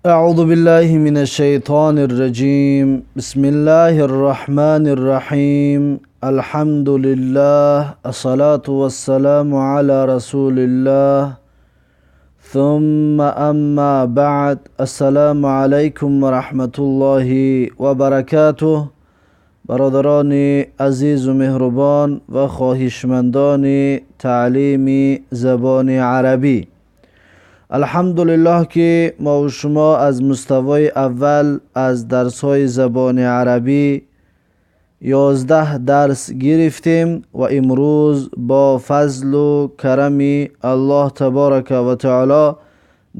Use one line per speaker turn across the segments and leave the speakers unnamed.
أعوذ بالله من الشيطان الرجيم. بسم الله الرحمن الرحيم. الحمد لله، الصلاة والسلام على رسول الله، ثم أما بعد. السلام عليكم ورحمة الله وبركاته. برادران عزیز و مهربان و خواهشمندان تعلیم زبان عربی، الحمدلله که ما و شما از مستوای اول از درس های زبان عربی 11 درس گرفتیم و امروز با فضل و کرم الله تبارک و تعالی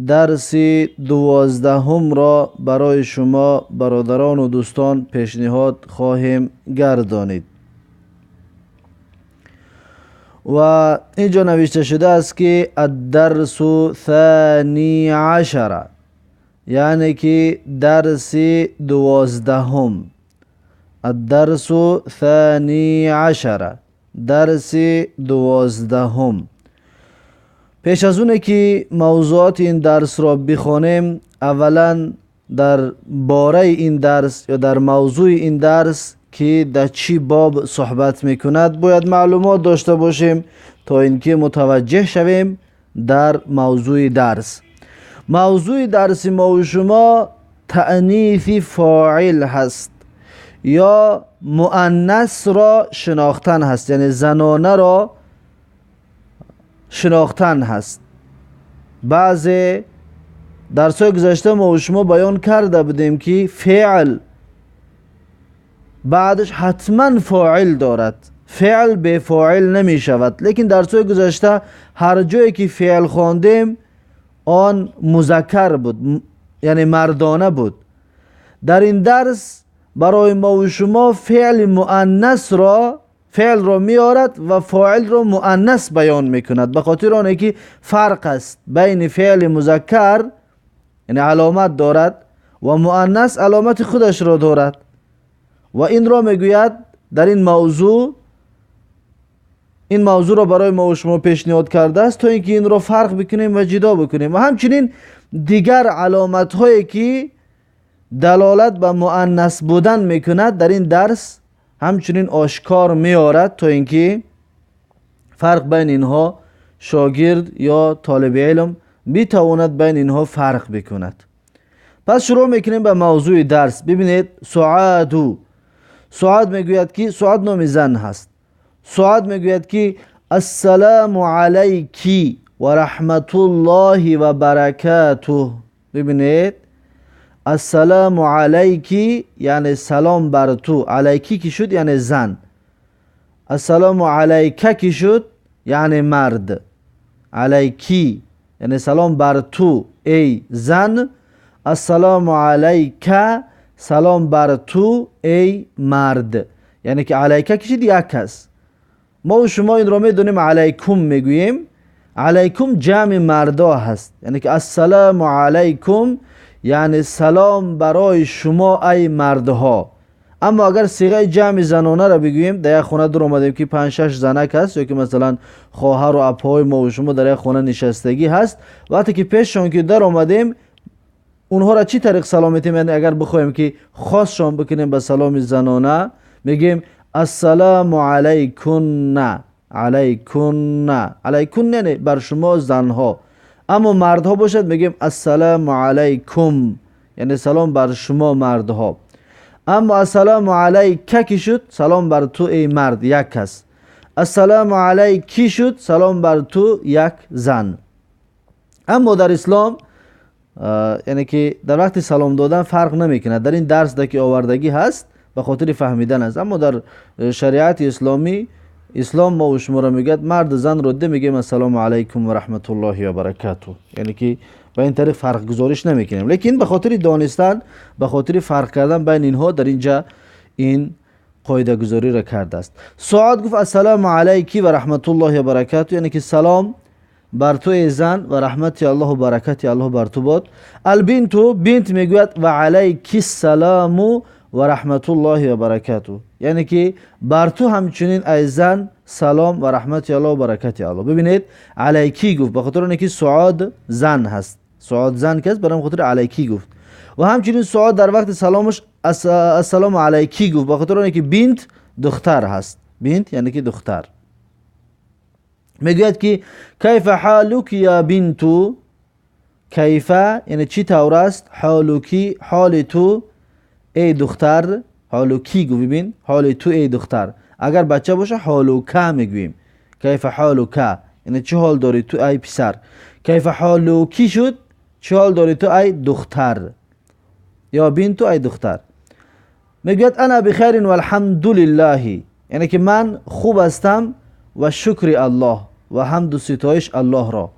درس 12 را برای شما برادران و دوستان پیشنهاد خواهیم گردانید. و اینجا نوشته شده است که الدرس ثانی عشر، یعنی که درس 12. الدرس ثانی عشر، درس 12. پیش از اونه که موضوعات این درس را بخوانیم، اولا در باره این درس یا در موضوع این درس که در چی باب صحبت میکند باید معلومات داشته باشیم تا اینکه متوجه شویم در موضوع درس. موضوع درس ما و شما تأنیث فاعل هست یا مؤنث را شناختن هست، یعنی زنانه را شناختن هست. بعضی درس‌های گذشته ما و شما بیان کرده بودیم که فعل بعدش حتما فاعل دارد، فعل به فاعل نمی شود. لیکن درس‌های گذشته هر جایی که فعل خواندیم آن مذکر بود، یعنی مردانه بود. در این درس برای ما و شما فعل مؤنث را فعل را میارد و فاعل را مؤنث بیان میکند، به خاطر آنه که فرق است بین فعل مذکر، یعنی علامت دارد، و مؤنث علامت خودش را دارد. و این را میگوید در این موضوع را برای ما و شما پیشنهاد کرده است تا اینکه این را فرق بکنیم و جدا بکنیم. و همچنین دیگر علامت هایی که دلالت به مؤنث بودن میکند در این درس همچنین آشکار میارد تا اینکه فرق بین اینها شاگرد یا طالب علم میتواند بین اینها فرق بکند. پس شروع میکنیم به موضوع درس. ببینید، سعاد میگوید که سعاد نام زن هست. سعاد میگوید که السلام علیکی و رحمت الله و برکاته. ببینید، السلام علیکی یعنی سلام بر تو، علیکی کی شد یعنی زن، السلام علیکه کی شد یعنی مرد. علیکی یعنی سلام بر تو ای زن، السلام علیکه سلام بر تو ای مرد، یعنی که علیکه کشید یک کس. ما و شما این را میدونیم علیکم میگوییم. علیکم جمع مردا هست، یعنی که السلام علیکم یعنی سلام برای شما ای مردها. اما اگر صیغه جمع زنانه را بگوییم، در یک خانه در اومدیم که 5-6 زنک هست، یا که مثلا خواهر و اپاهای ما و شما در یک خانه نشستگی هست، وقتی که پیششون که در اومدیم اونها را چی طریق سلام میتیم؟ یعنی اگر بخوایم که خاصشان بکنیم به سلام زنانه میگیم السلام علیکن. علیکن یعنی بر شما زنها. اما مردها باشد میگیم السلام علیکم، یعنی سلام بر شما مردها. اما السلام علیکه کی شد سلام بر تو ای مرد، یک کس. السلام علیکی شد سلام بر تو یک زن. اما در اسلام یعنی که در وقت سلام دادن فرق نمیکنه. در این درس که آوردگی هست به خاطر فهمیدن است. اما در شریعت اسلامی، اسلام ما و شما را میگه مرد زن رو ده میگیم السلام علیکم و رحمت الله و برکاته، یعنی که به این طریق فرق گذاریش نمیکنیم. لیکن به خاطر دانستن، به خاطر فرق کردن بین اینها در اینجا این قاعده گذاری را کرده است. سعاد گفت السلام علیکی و رحمت الله و برکاته، یعنی که سلام بر تو ای زن و رحمت الله و برکت الله بر تو باد. البنتو بنت میگوید و علیکی السلام و رحمت الله و برکاته، یعنی که بر تو همچنین ای زن سلام و رحمت الله و برکت الله. ببینید علیکی گفت به خاطر اینکه سعاد زن هست، سعاد زن که است برام خاطر علیکی گفت. و همچنین سعاد در وقت سلامش السلام علیکی گفت، با خاطر اینکه بنت دختر هست. بنت یعنی که دختر. میگوید که کیف حالک یا بنتو، کیف یعنی چی طور است، حالکی حال تو ای دختر، حالکی گو ببین، حال تو ای دختر. اگر بچه باشه حالوکا میگویم، کیف حالوکا یعنی چه حال داری تو ای پسر. کیف حالوکی شد چه حال داری تو ای دختر یا بنتو ای دختر. میگوید انا بخیر و الحمد لله، یعنی که من خوب هستم و شکر الله و حمد و ستایش الله را.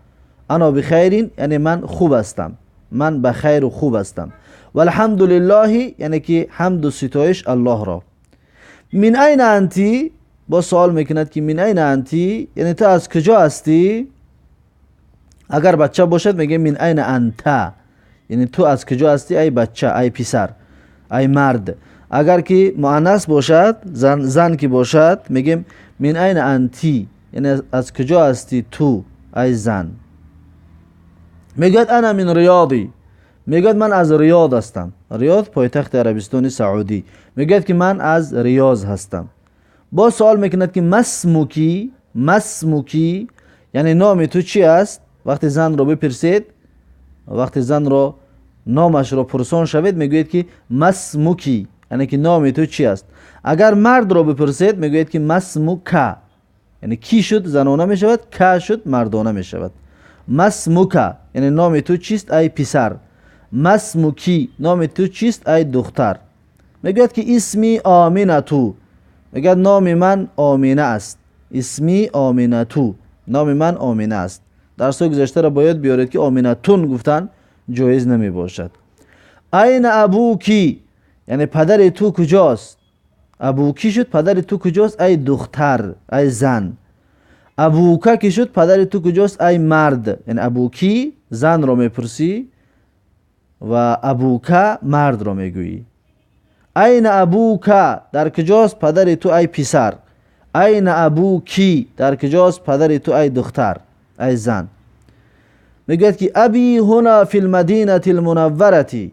انا بخیر یعنی من خوب هستم، من بخیر و خوب هستم. و الحمد لله یعنی که حمد و ستایش الله را. من این انتی، با سوال میکند که من این انتی یعنی تو از کجا هستی. اگر بچه باشد میگه من این انت، یعنی تو از کجا هستی ای بچه، ای پسر، ای مرد. اگر که مؤنث باشد، زن که باشد میگیم من این انتی، یعنی از کجا هستی تو ای زن. میگوید انا من ریاضی، میگوید من از ریاض هستم. ریاض پایتخت عربستان سعودی. میگوید که من از ریاض هستم. با سوال میکند که مسموکی، مسموکی یعنی نام تو چی است. وقتی زن رو بپرسید، وقتی زن رو نامش رو پرسان شوید میگوید که مسموکی یعنی که نام تو چی است. اگر مرد رو بپرسید میگوید که مسموکا، یعنی کی شد زنانه میشود، کا شد مردانه میشود. مسموکا یعنی نام تو چیست ای پسر. مسموکی نام تو چیست ای دختر. میگوید که اسمی آمینه تو، میگوید نام من آمینه است. اسمی آمینه تو، نام من آمینه است. درس گذشته را باید بیارید که آمینه تون گفتن جایز نمی باشد. این ابوکی یعنی پدر تو کجاست. ابوکی شد پدر تو کجاست ای دختر، ای زن. ابوکا که شد پدر تو کجاست ای مرد. یعنی ابوکی زن را میپرسی و ابوکا مرد را میگویی. این ابوکا در کجاست پدر تو ای پسر. این ابوکی در کجاست پدر تو ای دختر، ای زن. میگوید که ابی هنا فی المدینه المنوره،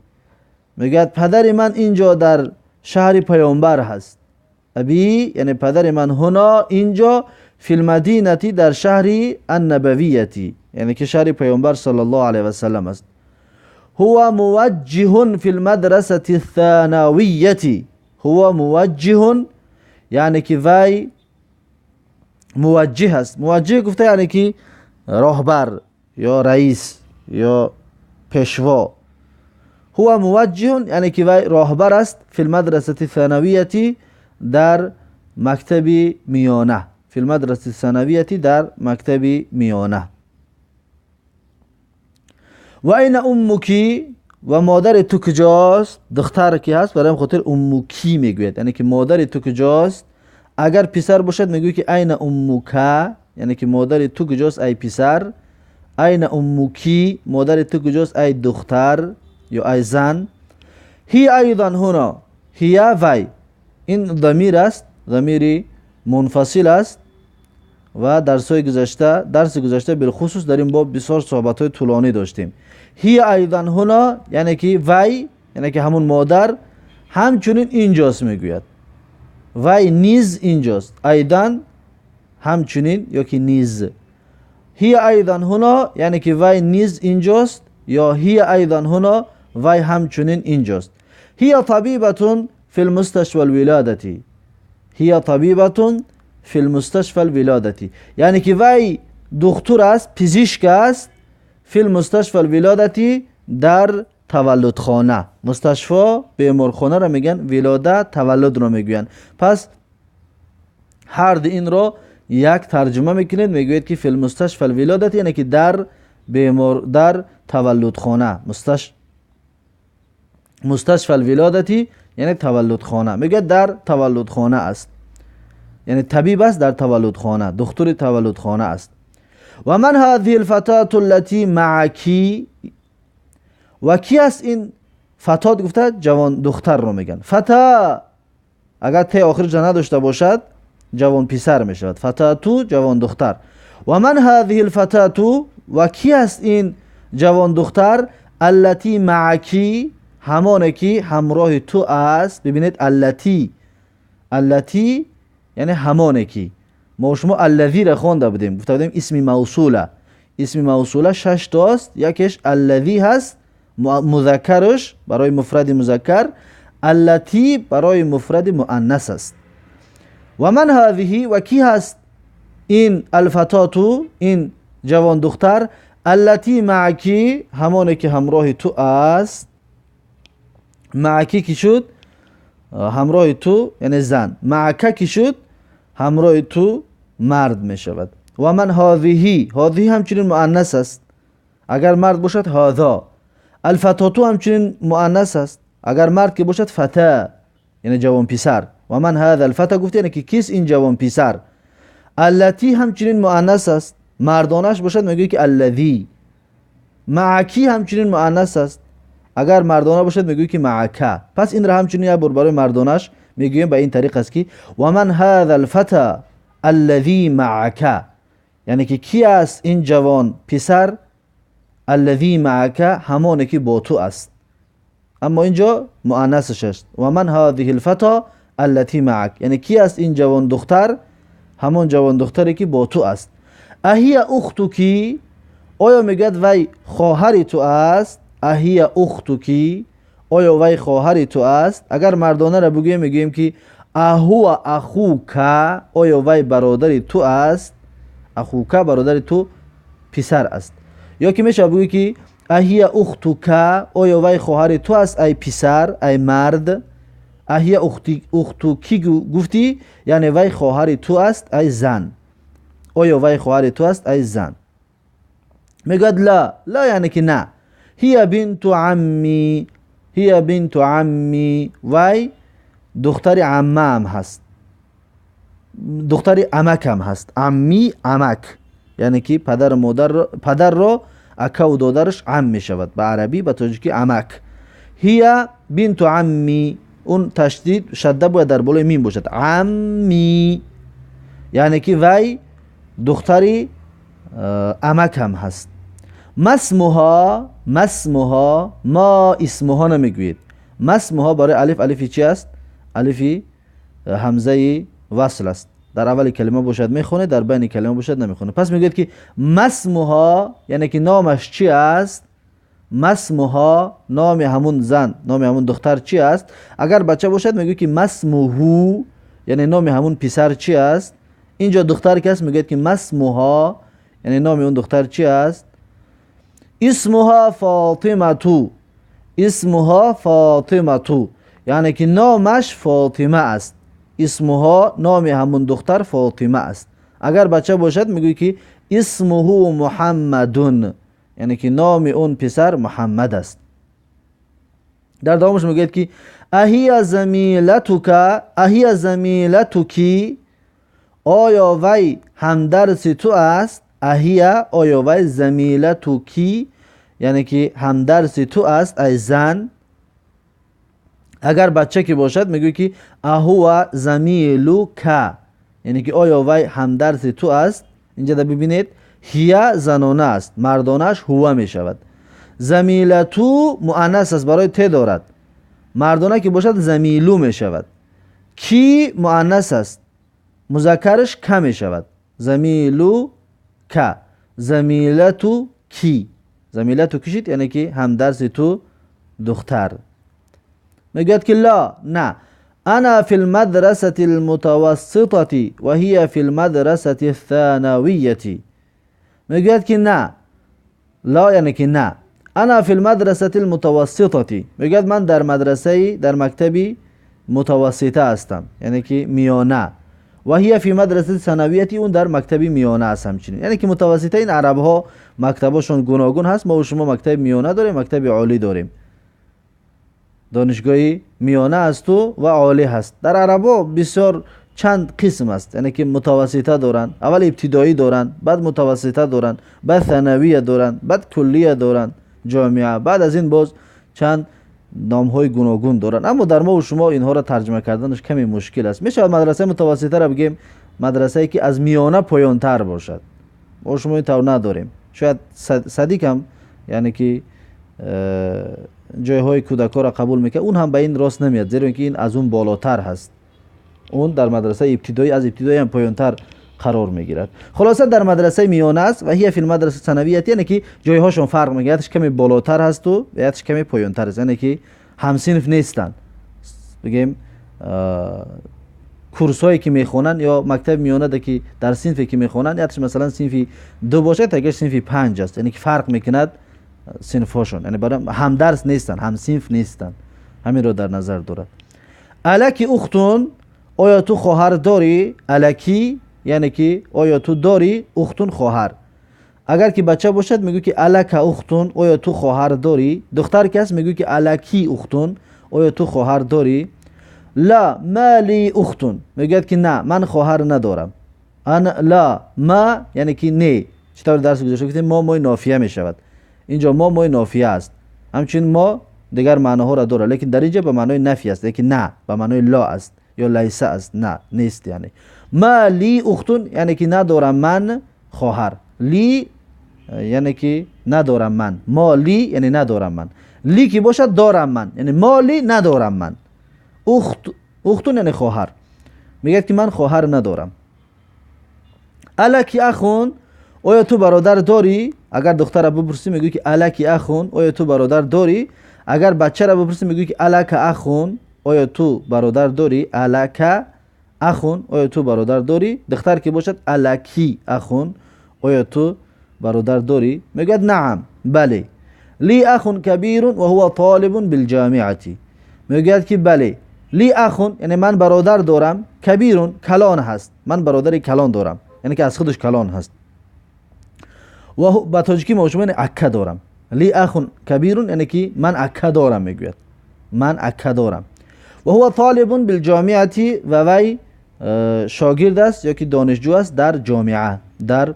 میگوید پدر من اینجا در شهر پیامبر هست. ابی یعنی پدر من، هنا اینجا، فی المدینه در شهر النبویه یعنی که شهر پیامبر صلی الله علیه و سلم است. هو موجه فی المدرسه الثانویه، هو موجه یعنی که وی موجه است. موجه گفته یعنی که راهبر یا رئیس یا پیشوا. هو موجه یعنی که وی راهبر است. فی المدرسه الثانویه در مکتب میانه، فی المدرسه الثانویه در مکتب میانه. و این امکی و مادر تو کجاست. دختر کی هست برای خاطر امکی میگوید، یعنی که مادر تو کجاست. اگر پسر باشد میگوید که این امکا یعنی که مادر تو کجاست ای پسر. این امکی مادر تو کجاست ای دختر یا ای زن. هی ایضا هنا، هی وی این ضمیر است، ضمیر منفصل است و درس گذشته بالخصوص در این باب بسیار صحبت های طولانی داشتیم. هی ایضا هنا یعنی که وی یعنی که همون مادر همچنین اینجاست میگوید. وی نیز اینجاست. ایضا همچنین یا که نیز. هی ایضا هنا یعنی که وی نیز اینجاست یا هی ایضا هنا وی همچنین اینجاست. هی طبیبتون فی المستشفى الولادتی، هی طبیبتون فی المستشفى الولادتی یعنی که وی دکتر است، پزشک است. فی المستشفى الولادتی در تولدخانه. مستشفى بیمارخانه را میگن، ولادت تولد را میگن. پس هر دو این را یک ترجمه میکنید، میگوید که فی المستشفى الولادتی یعنی که در تولدخانه. مستشفى الولادتی یعنی تولدخانه، میگه در تولدخانه است، یعنی طبیب است در تولدخانه، دکتر تولدخانه است. و من هذه الفتاة التي معکی، و کی است این فتات گفته جوان دختر رو میگن. فتا اگر ت آخرش نداشته باشد جوان پسر میشود. فتاتو جوان دختر. و من هذه الفتاة، و کی است این جوان دختر التی معکی همانه که همراه تو است. ببینید التی یعنی همانه که ما شما الذی را خوانده بودیم، گفته بودیم اسم موصوله. اسم موصوله 6 تاست، یکیش الذی هست مذکرش برای مفرد مذکر، التی برای مفرد مؤنث است. و من هذه و کی هست این الفتاتو، این جوان دختر، التی معکی همانه که همراه تو است. معکی کی شد؟ همراه تو یعنی زن. معکه کی شد؟ همراه تو مرد می شود. و من هذه همچنین مؤنث است، اگر مرد باشد هذا. الفتاتو همچنین مؤنث است، اگر مرد که باشد فتا یعنی جوان پسر. و من هذا الفتا گفت یعنی که کیست این جوان پسر. التی همچنین مؤنث است، مردانش باشد میگوی که الذی. معکی همچنین مؤنث است، اگر مردانه باشد میگوی که معکه. پس این را همچنین یک بار برای مردانش میگوییم به این طریق است که و من هذا الفتا الذی معکه، یعنی که کی است این جوان پسر، الذی معکه همانه که با تو است. اما اینجا مؤنثش است. و من هذه الفتا التی معک، یعنی کی است این جوان دختر، همان جوان دختری که با تو است. اهی اختکی، آیا میگد وی خواهر تو است. اهی اختکی، آیا وی خواهر تو است. اگر مردانه را بگوییم میگوییم که اهو اخوکا، آیا وی برادر تو است. اخوکا برادر تو پسر است. یا که میشه بگویی که اهی اختکا، آیا وی خواهر تو است ای پسر ای مرد. اهی اختکی گفتی یعنی وی خواهر تو است ای زن. آیا وی خواهر تو است ای زن. میگد لا یعنی که نه. هی بنت عمی، هی بنت عمی، وی دختر عمه هم هست، دختر عمک هم هست. عمی عمک یعنی که پدر را اکا و دادرش عم می شود، به عربی به تاجیکی عمک. هی بنت عمی، اون تشدید شده باید در بالای میم باشد. عمی یعنی که وی دختری عمک هم هست. مسموها ما اسمها نمیگوید. مسموها برای الفی چی است؟ الفی همزه وصل است. در اول کلمه باشد میخونه، در بین کلمه باشد نمیخونه. پس میگوید که مسموها یعنی که نامش چی است. مسموها نام همون زن، نام همون دختر چی است. اگر بچه باشد میگوید که مسموهو یعنی نام همون پسر چی است. اینجا دختر که است میگوید که مسموها یعنی نام اون دختر چی است. اسمها فاطمه، اسمها فاطمه یعنی که نامش فاطمه است. اسمها نام همون دختر فاطمه است. اگر بچه باشد میگوی که اسمه محمدون یعنی که نام اون پسر محمد است. در دوامش میگوید که اهی زمیلتک، اهی زمیلتکی، آیا وی همدرس تو است. اهی آیا وی زمیلتکی یعنی که همدرس تو است ای زن. اگر بچه که باشد میگوی که اهو زمیلوکا یعنی که آیا وی همدرس تو است. اینجا در ببینید هی زنانه است، مردانش هو می شود. زمیلتو مؤنث است برای ت دارد، مردانه که باشد زمیلو می شود. کی مؤنث است، مذکرش که می شود. زمیلو که، زمیلتو کی، زمیلتو کشید یعنی که همدرس تو دختر. میگوید که نه انا فی المدرسة المتوسطة و هی فی المدرسة الثانویة. میگوید که نه، لا یعنی که نه. انا فی المدرسة المتوسطة، میگوید من در مدرسه، در مکتبی متوسطه هستم یعنی که میانه. و هی فی مدرسه ثانویه، اون در مکتبی میانه است همچنین. یعنی که متوسطه این عرب ها مکتباشون گوناگون هست. ما و شما مکتب میانه داریم، مکتب عالی داریم. دانشگاهی میانه است و عالی هست. در عربا بسیار چند قسم است، یعنی که متوسطه دارن، اول ابتدایی دارن، بعد متوسطه دارن، بعد ثانویه دارن، بعد کلیه دارن، جامعه، بعد از این باز چند نام های گوناگون دارن. اما در ما و شما اینها را ترجمه کردنش کمی مشکل است. میشه مدرسه متوسطه را بگیم مدرسه ای که از میانه پایان تر باشد. ما و شما این طور نداریم. شاید صدیق هم یعنی که جایهای کودکان را قبول میکنه، اون هم به این راست نمیاد، زیرا اینکه این از اون بالاتر هست. اون در مدرسه ابتدایی، از ابتدایی هم پایانتر قرار میگیرد. خلاصه در مدرسه میانه است و هی فی المدرسه ثانویه، یعنی که جایهاشون فرق میکنه، یادش کمی بالاتر هست و یادش کمی پایانتر است، یعنی که هم صنف نیستن. بگیم کورس هایی که میخونن یا مکتب میانه ده که در صنفی که میخونن، یادش مثلا صنفی 2 باشه تا صنفی 5 است، یعنی که فرق میکند صنف هاشون، یعنی برای هم درس نیستن، هم صنف نیستن. همین رو در نظر دارد. الکی اختون، آیا تو خواهر داری؟ الکی یعنی که آیا تو داری؟ اختون خواهر. اگر که بچه باشد میگو که الک اختون، آیا تو خواهر داری؟ دختر کس میگو که الکی اختون، آیا تو خواهر داری؟ لا مالی اختون، میگوید که نه من خواهر ندارم. لا ما یعنی که نه. چطور درس گذاشته گفتیم ما مای نافیه میشود. اینجا ما مای نافیه است. همچنین ما دیگر معناها را داره، لیکن در اینجا به معنای نفی است، لیکن نه به معنای لا است یا لیسه است، نه نیست. یعنی ما لی اختون یعنی که ندارم من خواهر. لی یعنی که ندارم من. ما لی یعنی ندارم من. لی که باشد دارم من، یعنی ما لی ندارم من. اختون یعنی خواهر. میگه که من خواهر ندارم. الکی اخون، آیا تو برادر داری؟ اگر دختر را بپرسی میگه که الکی اخون، آیا تو برادر داری؟ اگر بچه را بپرسی میگه که الک اخون، آیا تو برادر داری؟ الک اخون، آیا تو برادر داری؟ دختر که باشد الکی اخون، آیا تو برادر داری؟ میگه نعم بله. لی اخون کبیر و هو طالب بالجامعه، میگه که بله. لی اخون یعنی من برادر دارم، کبیرون کلان هست، من برادری کلان دارم، یعنی که از خودش کلان هست. و با تاجیکی موشومه یعنی اکه دارم. لی اخون کبیرون یعنی که من اکه دارم، میگوید من اکه دارم. و هو طالب بالجامعه و وی شاگرد است یا که دانشجو است در جامعه، در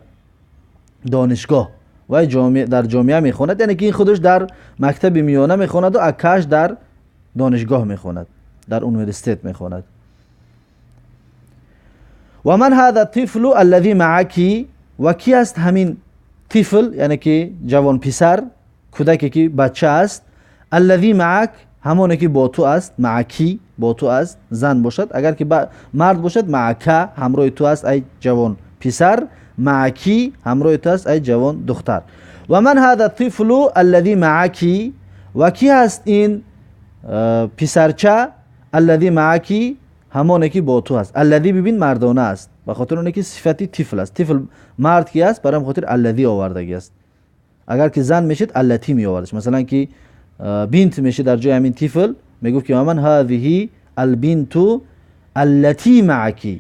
دانشگاه. و در جامعه میخواند، یعنی که این خودش در مکتب میانه میخواند و اکهش در دانشگاه میخواند، در اونیورسیته میخواند. و من هذا الطفل الذي معك، و کی است همین طفل یعنی که جوان پسر، کودکی که بچه است. الذي معك همونه که با تو است. معکی با تو است، زن باشد. اگر که مرد باشد معکه همراه تو است ای جوان پسر. معکی همراه تو است ای جوان دختر. و من هذا الطفل الذي معك، و کی است این پسرچه؟ الذي معك همونه که با تو است. الذي ببین مردانه است، به خاطر اونه که صفتی طفل است. طفل مرد کی است، برای خاطر الذي آوردگی است. اگر که زن میشد التی می آوردش. مثلا که بنت میشه در جای همین طفل میگفت که من هذه البنت التي معك،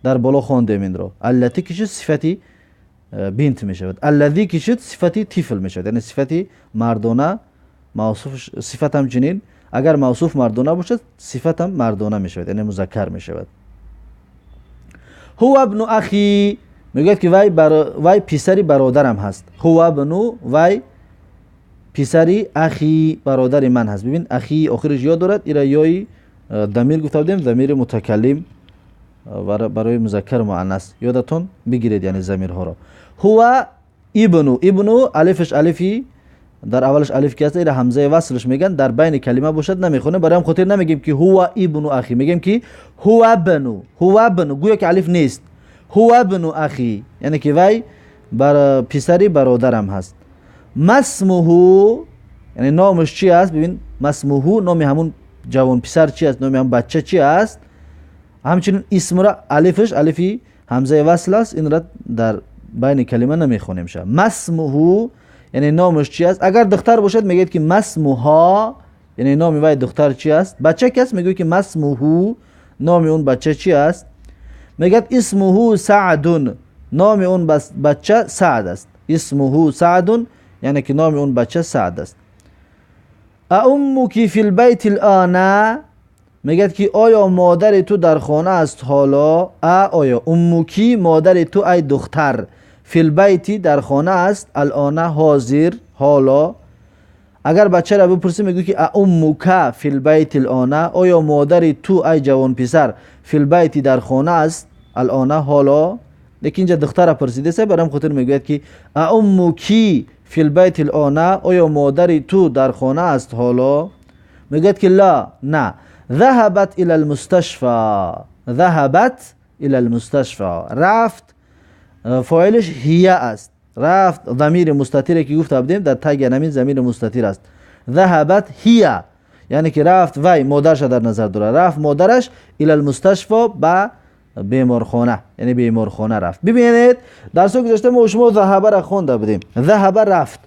در بالا خوانده این رو. التی کشید صفتی بنت میشود، الذي کشید صفتی طفل میشود، یعنی صفتی مردانه موصوف. صفت هم چنین اگر موصوف مردانه باشد صفت هم مردانه میشود، یعنی مذکر میشود. هو ابن اخی، میگه که وی پسری برادرم هست. هو ابن، وی پسری، اخی برادر من هست. ببین اخی آخرش یا دارد، ایرا یای ضمیر گفته بودیم، ضمیر متکلم برای مذکر مؤنث یادتون بگیرید، یعنی ضمیرها را. هو ابن، ابن الفش الفی در اولش الف که هست، ایرا همزه وصلش میگن، در بین کلمه باشد نمیخونه. برای هم خاطر نمیگیم که هو ابن اخی، میگیم که هو ابن، هو ابن، گویا که الف نیست. هو ابن اخی یعنی که وی پسری برادرم هست. مسمه یعنی نامش چی است؟ ببین مسمه نام همون جوان پسر چی است، نام همون بچه چی است. همچنین اسم را الفش الفی همزه وصل است، این را در بین کلمه نمیخونیم. شه مسمه یعنی نامش چی است. اگر دختر باشد میگید که مسمها یعنی نام وی دختر چی است. بچه کس میگه که مسمه نام اون بچه چی است. میگد اسمه سعد، نام اون بچه سعد است. اسمه سعد یعنی که نام اون بچه سعد است. امکی فی البیت الان، میگد که آیا مادر تو در خانه است حالا. آیا امکی مادر تو ای دختر، فی البیت در خانه است، الان حاضر حالا. اگر بچه را بپرسی میگه که امک فی البیت الان، آیا مادر تو ای جوان پسر فی البیت در خانه است الان حالا. لیکن اینجا دختر را پرسیده سه، برام خاطر میگوید که امکی فی البیت الان، آیا مادری تو در خانه است حالا؟ میگه که لا، نه. ذهبت الى المستشفى، ذهبت الى المستشفى، رفت فاعلش هیه است. رفت ضمیر مستتری که گفته بودیم در تگ نمین ضمیر مستتر است. ذهبت هیه یعنی که رفت وی مادرش در نظر داره، رفت مادرش الى المستشفى به بیمارخانه، یعنی بیمارخانه رفت. ببینید درس گذشته ما شما ذهب را خونده بودیم. ذهب رفت،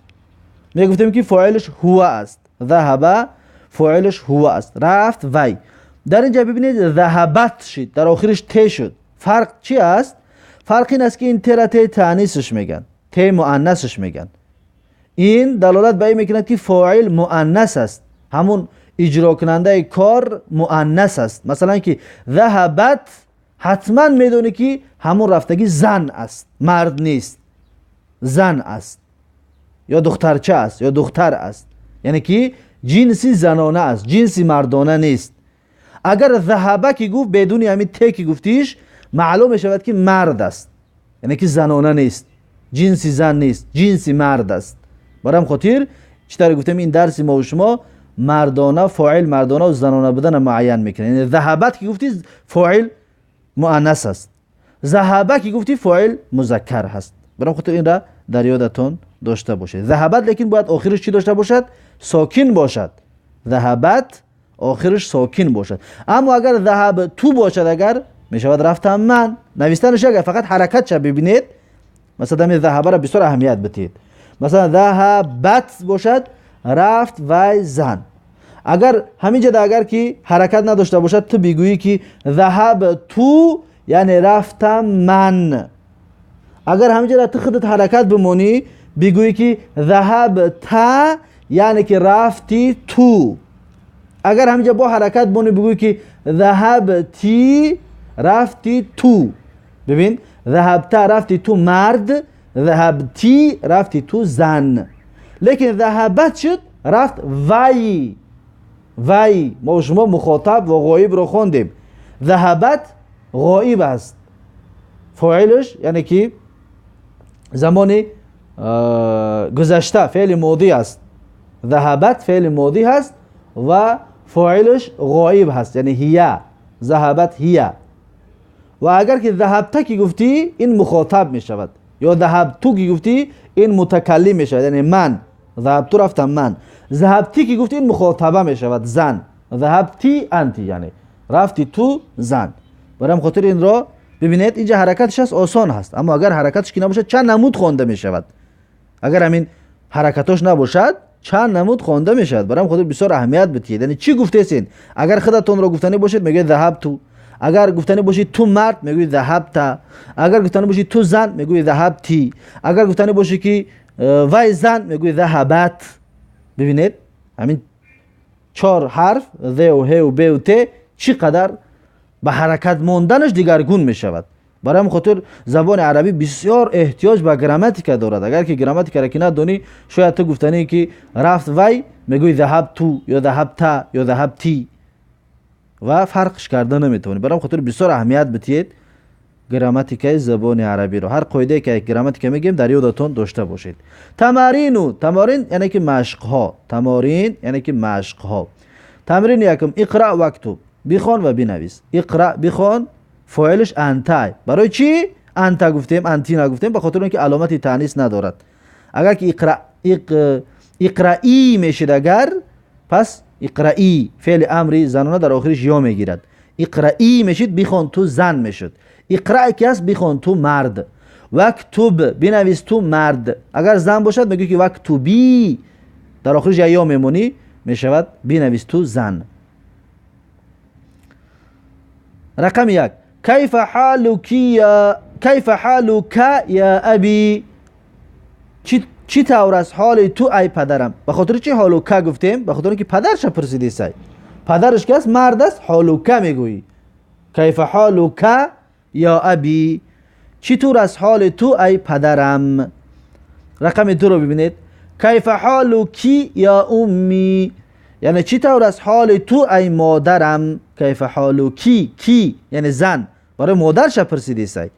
می گفتیم که فاعلش هو است. ذهب فاعلش هو است، رفت وی. در اینجا ببینید ذهبت شد، در آخرش ت شد. فرق چی است؟ فرق این است که این ت را ت تانیثش میگن، ت مؤنثش میگن. این دلالت به این میکند که فاعل مؤنث است، همون اجرا کننده کار مؤنث است. مثلا که ذهبت حتما میدونی که همون رفتگی زن است، مرد نیست، زن است یا دخترچه است یا دختر است، یعنی که جنسی زنانه است، جنسی مردانه نیست. اگر ذهبه که گفت بدون همین ت که گفتیش معلوم می شود که مرد است، یعنی که زنانه نیست، جنسی زن نیست، جنسی مرد است. برام خاطر چطور گفتم این درس ما و شما مردانه، فاعل مردانه و زنانه بودن معین میکنه. یعنی ذهبت که گفتی فاعل مؤنث است، ذهبه که گفتی فاعل مذکر هست. برام خاطر این را در یادتون داشته باشید. ذهبت لیکن باید آخرش چی داشته باشد؟ ساکن باشد. ذهبت آخرش ساکن باشد. اما اگر ذهب تو باشد، اگر می شود رفتم من. نوشتنش اگر فقط حرکت شد ببینید، مثلا می ذهب را بسیار اهمیت بدید. مثلا ذهبت باشد رفت وی زن. اگر همینجا اگر که حرکت نداشته باشد تو بگویی که ذهب تو یعنی رفتم من. اگر همینجا تو خودت حرکت بمونی بگویی که ذهب تا یعنی که رفتی تو. اگر همینجا با حرکت بمونی بگویی که ذهب تی رفتی تو. ببین ذهبت رفتی تو مرد، ذهبتی رفتی تو زن. لیکن ذهبت شد رفت وی. وی ما شما مخاطب و غایب رو خوندیم. ذهبت غایب است، فاعلش یعنی که زمان گذشته فعل ماضی است. ذهبت فعل ماضی هست و فاعلش غایب هست، یعنی هیه. ذهبت هیه. و اگر که ذهبت که گفتی این مخاطب می شود، یا ذهبتو که گفتی این متکلم می شود، یعنی من. ذهبتو رفتم من. ذهبتی که گفتی این مخاطبه می شود، زن. ذهبتی انتی یعنی رفتی تو زن. برام خاطر این را ببینید اینجا حرکتش هست آسان هست، اما اگر حرکتش که نباشد چند نمود خوانده می شود. اگر همین حرکتاش نباشد چند نمود خوانده می شود. برام خاطر بسیار اهمیت بدید. یعنی چی گفته سین؟ اگر خودتون را گفتنی باشید میگه ذهبتو. اگر گفتنی باشید تو مرد میگوی ذهبت. اگر گفتنی باشید تو زن میگوی ذهبتی. اگر گفتنی باشید که وی زن میگوی ذهبت. ببینید همین 4 حرف ذ و ه و ب و ت چقدر به حرکت ماندنش دیگرگون می شود. برای خاطر زبان عربی بسیار احتیاج به گراماتیک دارد. اگر که گراماتیک را که ندانی شاید تو گفتنی که رفت وی میگوی ذهب تو یا ذهب تا یا ذهب تی و فرقش کرده نمیتونی. برای خاطر بسیار اهمیت بدید گراماتیک زبان عربی رو. هر قاعده که گراماتیک میگیم در یادتون داشته باشید. تمارین یعنی که مشق ها. تمارین یعنی که مشق ها. تمرین یکم اقرا و اکتب، بخوان و بنویس. اقرا بخوان فاعلش انت. برای چی انت گفتیم انتی نگفتیم؟ به خاطر اینکه علامت تانیث ندارد. اگر که اقرائی میشد اگر پس اقرائی فعل امری زنانه در آخرش یا میگیرد. اقرائی میشد بخوان تو زن میشد. اقرا که است بخوان تو مرد. وکتب بنویس تو مرد. اگر زن باشد میگه که وکتبی در آخرش یا میمونی میشود بنویس تو زن. رقم 1 کیف حالک یا ابی. چی طور است حال تو ای پدرم؟ به خاطر چی حالک گفتیم؟ به خاطر اینکه پدرش پرسیدی سی. پدرش که است مرد است، حالک میگویی. کیف حالک یا ابی، چی طور است حال تو ای پدرم؟ رقم 2 رو ببینید. کیف حالکی یا امی، یعنی چی طور است حال تو ای مادرم؟ کیف حالکی کی یعنی زن، برای مادرش پرسیدی سی.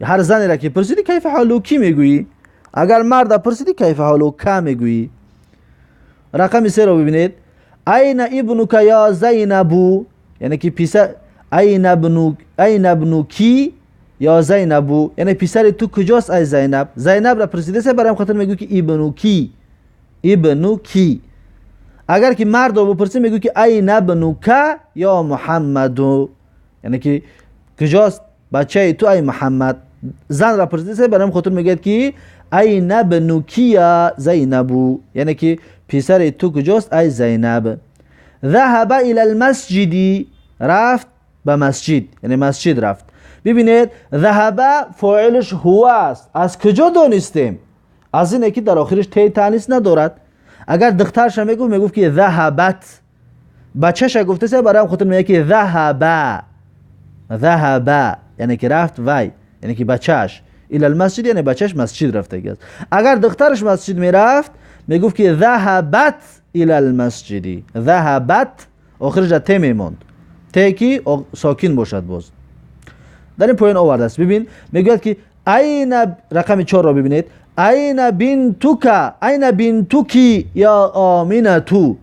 هر زنی را که پرسیدی کیف حالکی میگویی. اگر مرد پرسیدی کیف حالو که میگویی. رقم 3 رو ببینید. این ابنک یا زینبو، یعنی که پسر، این ابنکی یا زینبو، یعنی پسر تو کجاست ای زینب. زینب را پرسیده سه برام خاطر میگو که ابنو کی. اگر که مرد رو بپرسی میگو که این ابنک یا محمدو، یعنی که کجاست بچه تو ای محمد. زن را پرسیده سه برام خاطر میگه که این ابنکی یا زینبو، یعنی که پسر تو کجاست ای زینب. ذهب الى المسجد، رفت به مسجد، یعنی مسجد رفت. ببینید ذهب فاعلش هو است. از کجا دانستیم؟ از اینه که در آخرش تی تانیث ندارد. اگر دخترش میگفت که ذهبت، بچه‌ش گفته سه برام خاطر میگه که ذهب یعنی که رفت وی، یعنی که بچه‌ش الى المسجد، یعنی بچه‌ش مسجد رفته است. اگر دخترش مسجد میرفت میگفت که ذهبت الى المسجد. ذهبت آخرش ت میموند، ت کی ساکن باشد. باز در این پوین آورده است. ببین میگوید که این، رقم 4 رو ببینید. این بنتوکی یا آمینه تو،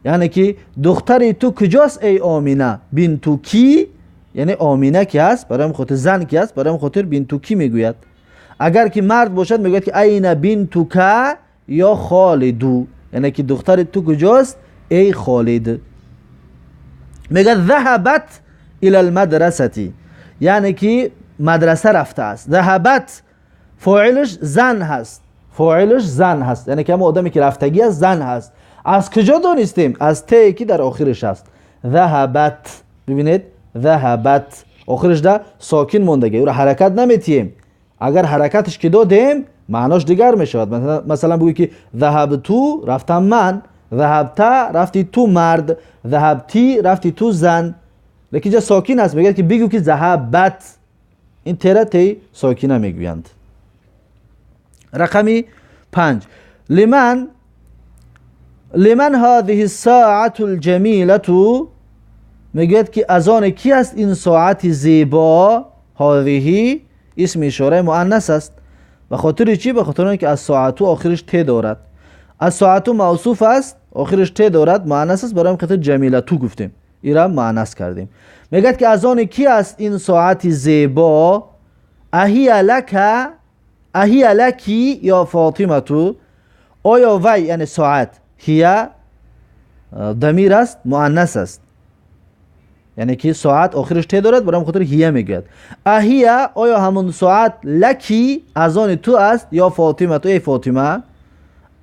یعنی که دختری تو کجاست ای آمینه. بنتوکی یعنی آمینه کی است، برای خاطر زن کی است، برای خاطر بنتوکی میگوید. اگر که مرد باشد میگوید که این بنتوکا یا خالدو، یعنی که دختر تو کجاست ای خالد. میگه ذهبت الى المدرسه، یعنی که مدرسه رفته است. ذهبت فاعلش زن هست، یعنی که همون آدمی که رفتگی است زن هست. از کجا دانستیم؟ از تی که در آخرش است. ذهبت، ببینید ذهبت آخرش ده ساکن موندگی، او را حرکت نمیتیم. اگر حرکتش که دادیم معناش دیگر میشود. مثلا بگویی که ذهبتو رفتم من، ذهبتا رفتی تو مرد، ذهبتی رفتی تو زن. لیکن جا ساکن است میگه که بگو که ذهبت، این تیره تی ساکنه میگویند. رقمی 5. لمن هذه الساعة الجمیلة، میگوید که از آن کی است این ساعت زیبا. هذه اسم اشاره مؤنث است. به خاطر چی؟ به خاطر اینکه از ساعتو آخرش ت دارد. از ساعتو موصوف است، آخرش ت دارد، مؤنث است. برای خاطر جمیله تو گفتیم، ایرا مؤنث کردیم. میگه که از آن کی است این ساعت زیبا. اهی لکی یا فاطمه تو، آیا وی یعنی ساعت، هیا ضمیر است مؤنث است، یعنی که ساعت آخرش ت دارد، برای خاطر هیا میگوید. اهیا آیا همون ساعت لکی از آن تو است یا فاطمه تو ای فاطمه.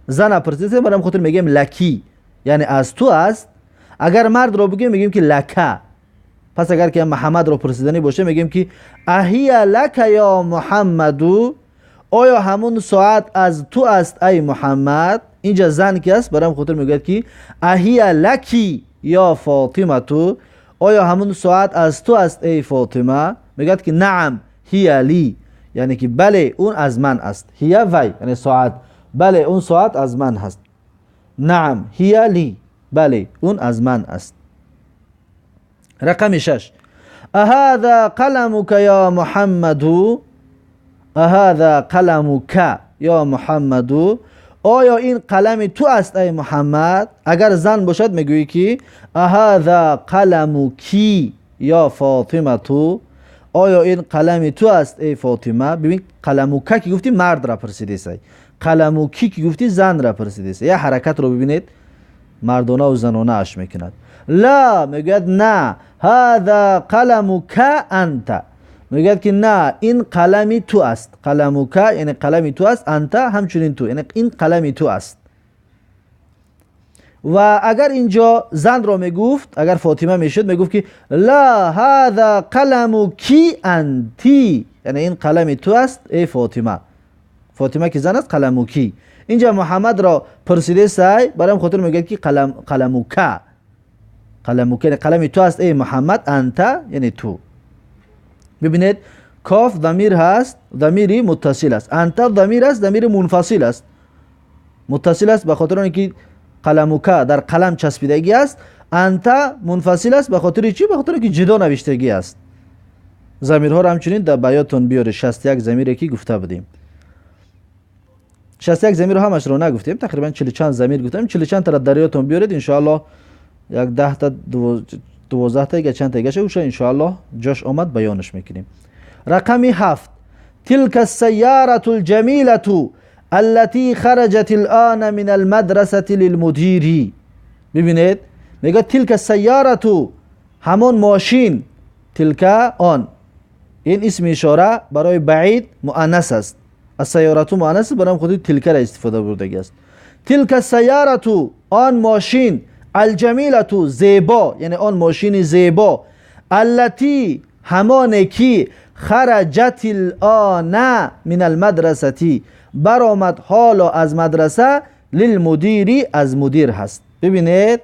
زن پرسیده برای خاطر میگیم لکی یعنی از تو است. اگر مرد رو بگیم میگیم که لکه. پس اگر که محمد رو پرسیدنی باشه میگیم که اهیا لک یا محمدو، آیا همون ساعت از تو است ای محمد. اینجا زن کی است، برای خاطر میگوید که اهیا لکی یا فاطمه تو، آیا همون ساعت از تو است ای فاطمه. میگه که نعم هی لی، یعنی که بله اون از من است. هی وی یعنی ساعت، بله اون ساعت از من هست. نعم هی لی، بله اون از من است. رقم 6. اهذا قلمك یا محمدو. اهذا قلمك یا محمدو، آیا این قلم تو است ای محمد. اگر زن باشد میگویی که اهذا قلمکی یا فاطمه تو، آیا این قلم تو است ای فاطمه. ببین قلمک که گفتی مرد را پرسیده است، قلمکی که گفتی زن را پرسیده است. یا حرکت رو ببینید مردانه و زنانه اش میکند. لا میگوید نه، هذا قلمک انت، میگوید که نه این قلمی تو است. قلمک یعنی قلمی تو است، انت همچنین تو، یعنی این قلمی تو است. و اگر اینجا زن رو میگفت، اگر فاطمه میشد میگفت که لا هذا قلمکی انتی، یعنی این قلمی تو است ای فاطمه. فاطمه که زن است قلمکی. اینجا محمد را پرسیده سای، برام خاطر میگه که قلمک یعنی قلمی تو است ای محمد. انت یعنی تو. ببینید کاف ضمیر هست، ضمیری متصل است. انت ضمیر است، ضمیر منفصل است. متصل است به خاطر اینکه قلمک در قلم چسبیدگی است. انت منفصل است به خاطر چی؟ به خاطر اینکه جدا نوشتگی است. ضمیرها را همچنین در بیاتون بیاره 61 ضمیری که گفته بودیم. 61 ضمیر رو همش رو نگفتیم، تقریبا 40 چند ضمیر گفتیم. 40 چند تا در یادتون بیارید ان شاء الله. یک 10 تا 12 تا چند تا گشه ان شاء الله جاش آمد بیانش میکنیم. رقم 7 تلك السيارة الجميلة التي خرجت الآن من المدرسة للمدير. ببینید میگه تلك السيارة همون ماشین، تلك آن، این اسم اشاره برای بعید مؤنث است. السيارة مؤنث برام خودی تلك را استفاده برده است. تلك السيارة آن ماشین، الجمیلة زیبا، یعنی آن ماشین زیبا، التي همان کی، خرجت الآن من المدرسة برآمد حالا از مدرسه، للمدیری از مدیر هست. ببینید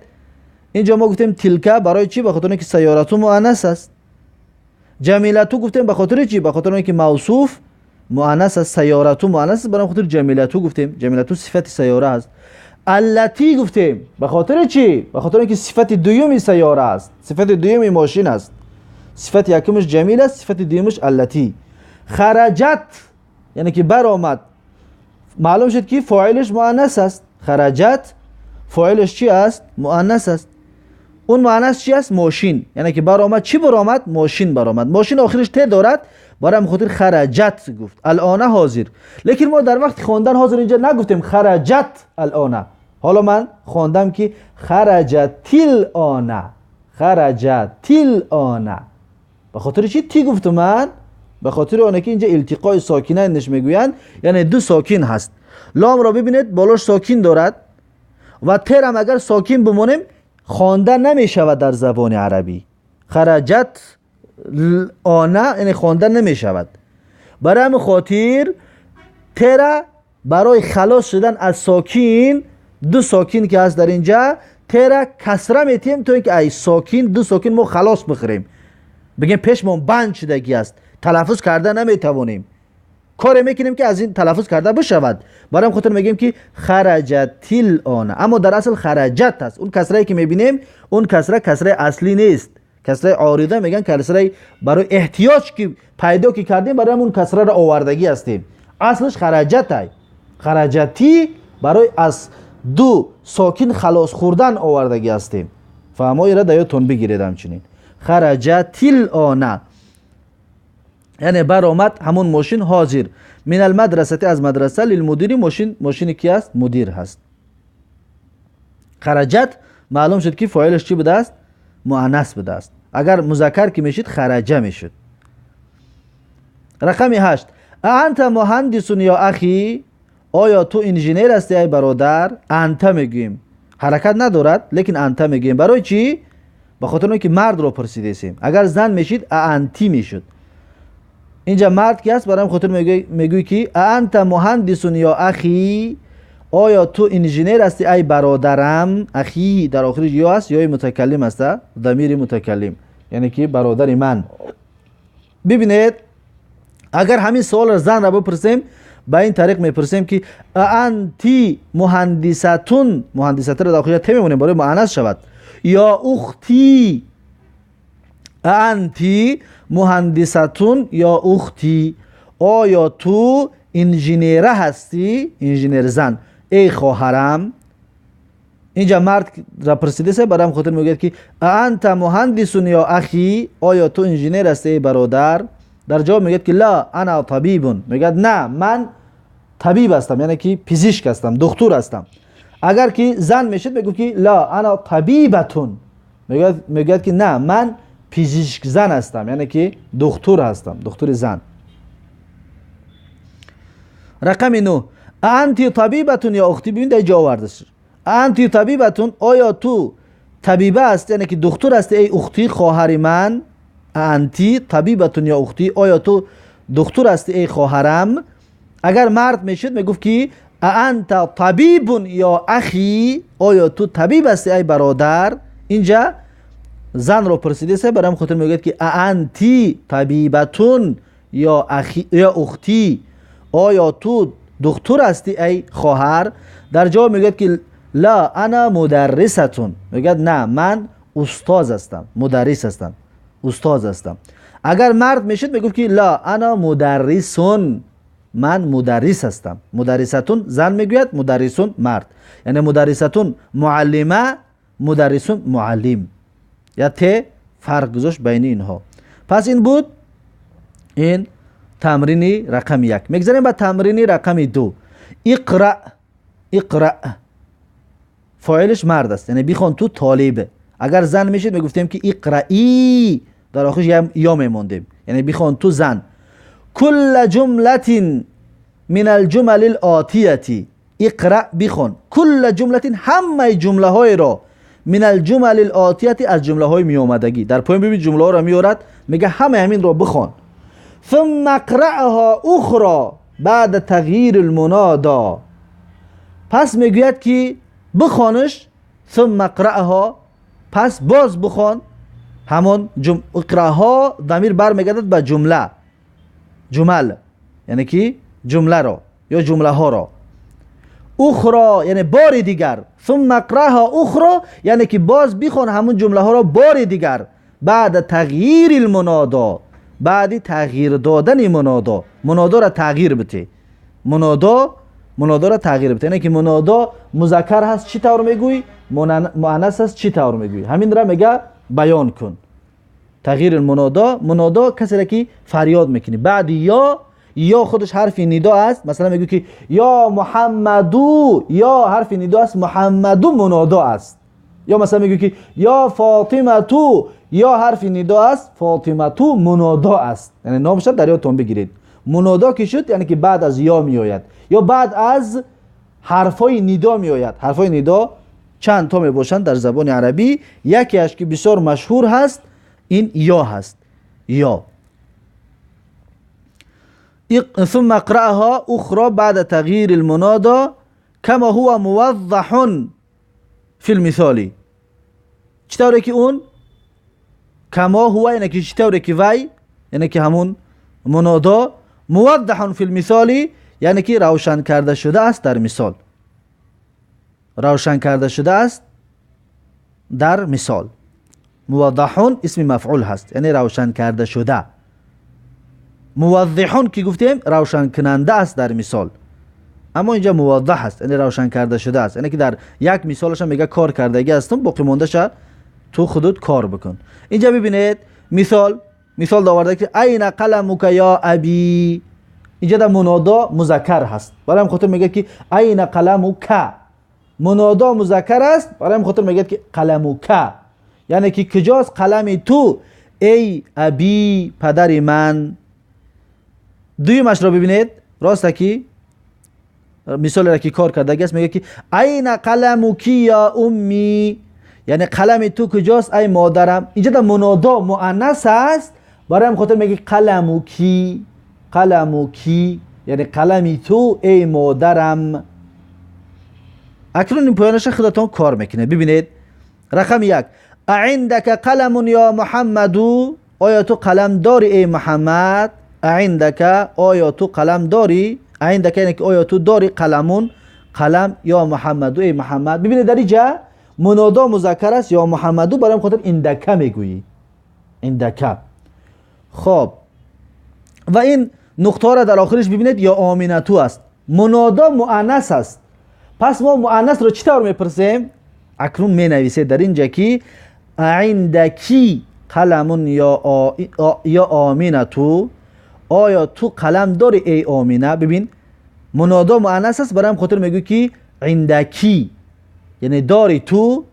اینجا ما گفتیم تلکه برای چی؟ به خاطر اینکه سیارتو مؤنث است. جمیلتو گفتیم به خاطر چی؟ به خاطر اینکه موصوف مؤنث است. سیارتو مؤنث است، برای خاطر جمیلتو گفتیم. جمیلتو صفت سیاره است. التی گفتیم به خاطر چی؟ به خاطر اینکه صفت دومی سیاره است، صفت دومی ماشین است. صفت یکمش جمیل است، صفت دومش التی. خرجت یعنی که برآمد، معلوم شد که فاعلش مؤنث است. خرجت فاعلش چی است؟ مؤنث است. اون مؤنث چی است؟ ماشین. یعنی که برآمد، چی برآمد؟ ماشین برآمد. ماشین آخرش ت دارد، برای خاطر خرجت گفت. الان حاضر. لیکن ما در وقت خواندن حاضر اینجا نگفتیم خرجت الان. حالا من خواندم که خرجت الان، خرجت الان. به خاطر چی تی گفتم من؟ به خاطر آنه که اینجا التقاء ساکنین نش میگویند، یعنی دو ساکن هست. لام را ببینید بالاش ساکن دارد و تر هم اگر ساکن بمونیم خوانده نمی شود در زبان عربی. خرجت آنه یعنی خوانده نمی شود. برای همین خاطر تر برای خلاص شدن از ساکن، دو ساکن که هست در اینجا، تر کسره میتیم تو اینکه ای ساکن، دو ساکن ما خلاص بخوریم، بگیم پیشمون بند شدگی است، تلفظ کرده نمیتوانیم، کار میکنیم که از این تلفظ کرده بشود. برای خاطر میگیم که خرجت الان، اما در اصل خرجت است. اون کسره که میبینیم اون کسره اصلی نیست، کسره عارضه میگن، کسره برای احتیاج که پیدا که کردیم برای اون کسره را آوردگی هستیم. اصلش خرجت است. خرجتی برای از دو ساکن خلاص خوردن آوردگی هستیم. فهمایی را دیاتون بگیرید. همچنین خرجت الان یعنی برآمد همون ماشین حاضر، من المدرسه از مدرسه، للمدیری ماشین کی است؟ مدیر هست. خرجت معلوم شد که فاعلش چی بوده است؟ مؤنث بوده است. اگر مذکر که میشید خرجه میشد. رقم 8 انت مهندس یا اخی، آیا تو انجینیر هستی ای برادر؟ انت میگیم، حرکت ندارد لیکن انت میگیم. برای چی؟ به خاطر اینکه مرد رو پرسیدیم. اگر زن میشید انتی میشد. اینجا مرد کی است؟ برام خاطر میگوی که انت مهندس یا اخی، آیا تو انجینیر هستی ای برادرم؟ اخی در آخرش یا است، یا متکلم است، ضمیر متکلم، یعنی که برادر من. ببینید اگر همین سوال را زن را بپرسیم به این طریق میپرسیم که انتی مهندستون، مهندسته را در آخرش ت میمونیم برای مؤنث شود، یا اختی، انتی مهندستون یا اختی، آیا تو انجینیره هستی؟ انجینیر زن، ای خواهرم. اینجا مرد را پرسیده سه، برام خاطر میگه که انت مهندسون یا اخی، آیا تو انجینیر هستی ای برادر؟ در جواب میگه که لا انا طبیبون، میگه نه من طبیب هستم، یعنی که پزشک هستم، دکتر هستم. اگر که زن میشد میگه که لا انا طبیبتون، میگه که نه من پزشک زن هستم، یعنی که دکتر هستم، دکتر زن. رقم 9 انتی طبیبتون یا اختی. ببین در جا آورده شد انتی طبیبتون، آیا تو طبیبه هست یعنی که دکتر هستی ای اختی خواهر من؟ انتی طبیبتون یا اختی، آیا تو دکتر هستی ای خواهرم؟ اگر مرد میشد میگفت که انت طبیب یا اخی، آیا تو طبیب هستی ای برادر؟ اینجا زن رو پرسیده سه، برام خاطر میگه که انتی طبیبتون یا اخی یا اختی، آیا تو دکتر هستی ای خواهر؟ در جواب میگه که لا انا مدرستون، میگه نه من استاد هستم، مدرس هستم، استاد هستم. اگر مرد میشد میگفت که لا انا مدرسون، من مدرس هستم. مدرستون زن میگوید، مدرسون مرد. یعنی مدرستون معلمه، مدرسون معلم. یا ت فرق گذاشت بین اینها. پس این بود این تمرینی رقم 1. میگذاریم به تمرینی رقم 2. اقرأ. اقرأ فاعلش مرد است، یعنی بخوان تو طالب. اگر زن میشید میگفتیم که اقرئی، در آخرش یا میموندیم، یعنی بخوان تو زن. کل جمله من الجمل الآتیه. اقرأ بخوان. کل جمله، همه جمله های را، من الجمل الآتیه، از جمله های می آمدگی. در پایین ببینید جمله ها را میارد، میگه همه همین را بخوان. ثم اقرأها اخرى بعد تغییر المنادا. پس میگوید که بخوانش. ثم اقرأها، پس باز بخوان. همون اقرأها ضمیر برمیگردد به جمله، جمل، یعنی که جمله را یا جمله ها را. اخرى یعنی بار دیگر. ثم اقرأها اخرى یعنی که باز بخوان همون جمله ها را بار دیگر. بعد تغییر المنادا، بعد تغییر دادن منادا. منادا را تغییر بده. منادا را تغییر بده. یعنی که منادا مذکر هست چی طور میگویی، مؤنث هست چی طور میگویی، همین را میگه بیان کن. تغییر منادا کسی را که فریاد میکنی. بعد یا خودش حرف ندا است. مثلا میگوی که یا محمدو، یا حرف ندا است، محمدو منادا است. یا مثلا میگوی که یا فاطمه تو، یا حرف ندا است، فاطمه تو منادا است. یعنی نامش در یادتون بگیرید. منادا که شد یعنی که بعد از یا می آید یا بعد از حرفای ندا می آید. حرفای ندا چند تا می باشند در زبان عربی. یکی اش که بسیار مشهور هست این یا هست. یا. ثم اقرأها اخرى بعد تغییر المنادا كما هو موضح في المثال. چطوره که اون کما هو یعنی که چطوره که وی، یعنی که همون منادا، موضح فی المثال یعنی که روشن کرده شده است در مثال. روشن کرده شده است در مثال. موضحون اسم مفعول هست، یعنی روشن کرده شده. موضحون که گفتیم روشن کننده است در مثال، اما اینجا موضح است یعنی روشن کرده شده است. یعنی که در یک مثالش میگه کار کردگی هستم، باقی مونده شد تو خودت کار بکن. اینجا ببینید مثال داورده که این قلمک یا ابی. اینجا در منادا مذکر هست، برای خاطر میگه که این قلمک. منادا مذکر است، برای خاطر میگه که قلمک، یعنی که کجاست قلم تو، ای ابی پدر من. دویمش را ببینید، راسته که مثال را که کار کرده است میگه که این قلمکی یا امی، یعنی قلم تو کجاست ای مادرم. اینجا در منادا مؤنث است، برای هم خاطر میگه قلمکی یعنی قلمی تو ای مادرم. اکنون این پایانش خودتون کار میکنه. ببینید رقم 1. اعندک قلم یا محمدو، آیا تو قلم داری ای محمد. اعندک آیا تو قلم داری. اعندک یعنی که آیا تو داری قلمون، قلم یا محمدو ای محمد. ببینید در اینجا منادا مذکر است یا محمدو، برای خاطر اندکه میگویی. اندکه. خب و این نقطه را در آخرش ببینید یا آمینتو است. منادا مؤنث است، پس ما مؤنث را چطور میپرسیم؟ اکنون می نویسید در اینجا که عندکی قلم یا آمینتو، آیا تو قلم داری ای آمینه. ببین منادا مؤنث است، برای خاطر میگوی که عندکی یعنی داری تو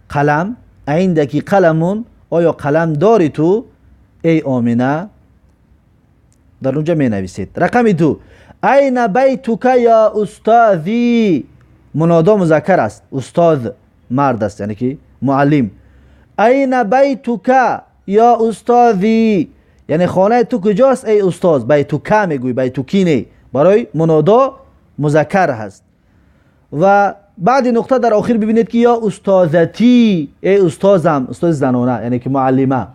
قلم. عندکی قلمون، آیا قلم داری تو ای آمینه. در اونجا می نویسید. رقم 2. این بیتک یا استاذی. منادا مذکر است، استاد مرد است یعنی که معلم. این بیتک یا استاذی یعنی خانه تو کجاست ای استاد. بیتک میگوی، بیتکی نه، برای منادا مذکر هست. و بعد نقطه در آخر ببینید که یا استاذتی، ای استازم، استاز زنانه یعنی که معلمه.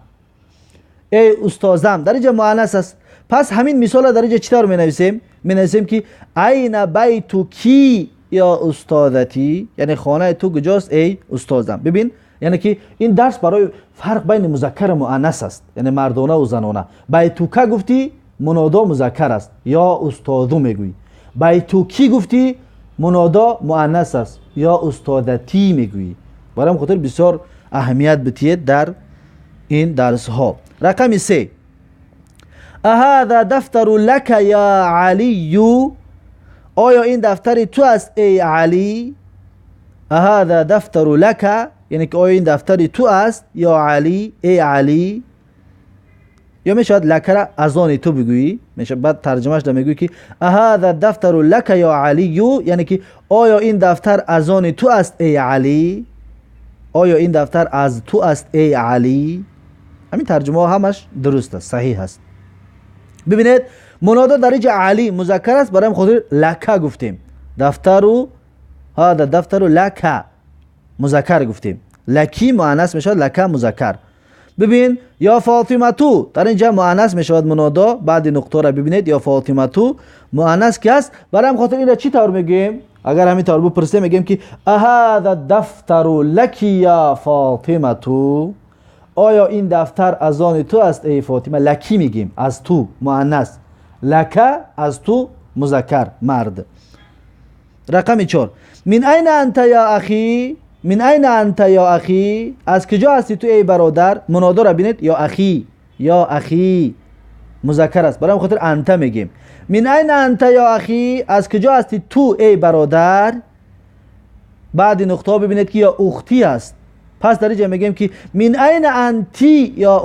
ای استازم در اینجا مؤنث است، پس همین مثال در اینجا چطور می نویسیم؟ می نویسیم که این بیتکی یا استاذتی یعنی خانه تو کجاست ای استازم. ببین یعنی که این درس برای فرق بین مذکر و مؤنث است، یعنی مردانه و زنانه. بیتک گفتی منادا مذکر است، یا استادو میگویی. بیتو کی گفتی منادا مؤنث است، یا استادتی میگویی. برام خاطر بسیار اهمیت بتید در این درس ها. رقم 3، اهذا دفتر لک یا علی، آیا این دفتر تو است ای علی؟ اهذا دفتر لک یعنی که آیا این دفتر تو است یا علی ای علی. یا میشود لک را از آن تو بگویی، میشه بعد ترجمهش در میگویی که اهذا دفتر لک یا علی، یعنی که آیا این دفتر از آن تو است ای علی، آیا این دفتر از تو است ای علی. همین ترجمه ها همش درست است، صحیح است. ببینید منادا در اینجا علی مذکر است، برای خاطر لک گفتیم. دفتر هذا دفتر لک مذکر گفتیم، لکی مؤنث میشود، لک مذکر. ببین یا فاطمه تو در اینجا مؤنث میشود منادا، بعد نقطه را ببینید یا فاطمه تو مؤنث کی است. برای خاطر این را چی طور میگیم؟ اگر همین طور بپرسیم میگیم که اهذا دفتر لک یا فاطمه تو، آیا این دفتر از آن تو است ای فاطمه. لکی میگیم از تو مؤنث، لک از تو مذکر مرد. رقم 4، من این انت یا اخی، من این انت یا اخی، از کجا هستی تو ای برادر. منادا را ببینید یا اخی، یا اخی مذکر است، برای خاطر انت میگیم. من این انت یا اخی، از کجا هستی تو ای برادر. بعد نقطه ببینید که یا اختی است، پس در اینجا میگیم که من این انتی یا